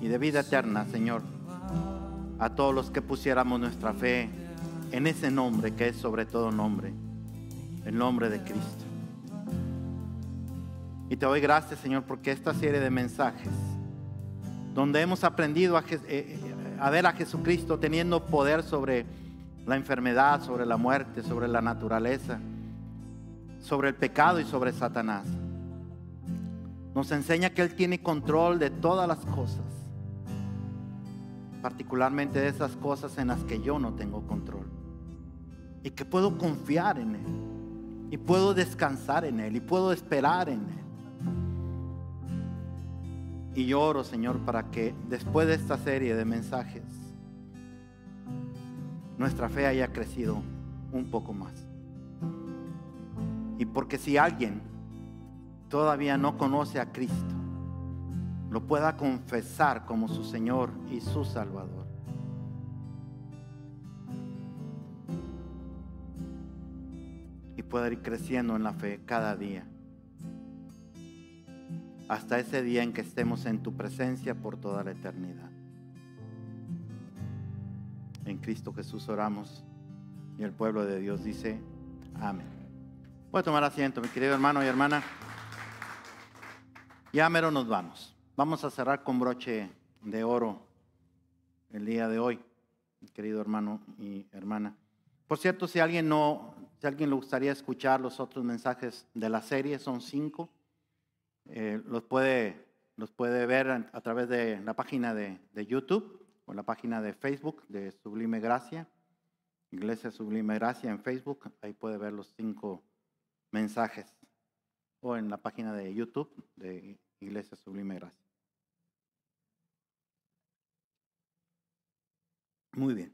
y de vida eterna, Señor, a todos los que pusiéramos nuestra fe en ese nombre que es sobre todo nombre, el nombre de Cristo. Y te doy gracias, Señor, porque esta serie de mensajes, donde hemos aprendido a ver a Jesucristo teniendo poder sobre la enfermedad, sobre la muerte, sobre la naturaleza, sobre el pecado y sobre Satanás, nos enseña que Él tiene control de todas las cosas, particularmente de esas cosas en las que yo no tengo control, y que puedo confiar en Él, y puedo descansar en Él, y puedo esperar en Él. Y yo oro, Señor, para que después de esta serie de mensajes nuestra fe haya crecido un poco más. Y porque si alguien todavía no conoce a Cristo, lo pueda confesar como su Señor y su Salvador. Y pueda ir creciendo en la fe cada día, hasta ese día en que estemos en tu presencia por toda la eternidad. En Cristo Jesús oramos, y el pueblo de Dios dice amén. Voy a tomar asiento, mi querido hermano y hermana. Ya mero nos vamos. Vamos a cerrar con broche de oro el día de hoy, mi querido hermano y hermana. Por cierto, si alguien le gustaría escuchar los otros mensajes de la serie, son 5. Los puede ver a través de la página de YouTube o la página de Facebook de Sublime Gracia, Iglesia Sublime Gracia en Facebook. Ahí puede ver los 5 mensajes, o en la página de YouTube de Iglesia Sublime Gracia. Muy bien.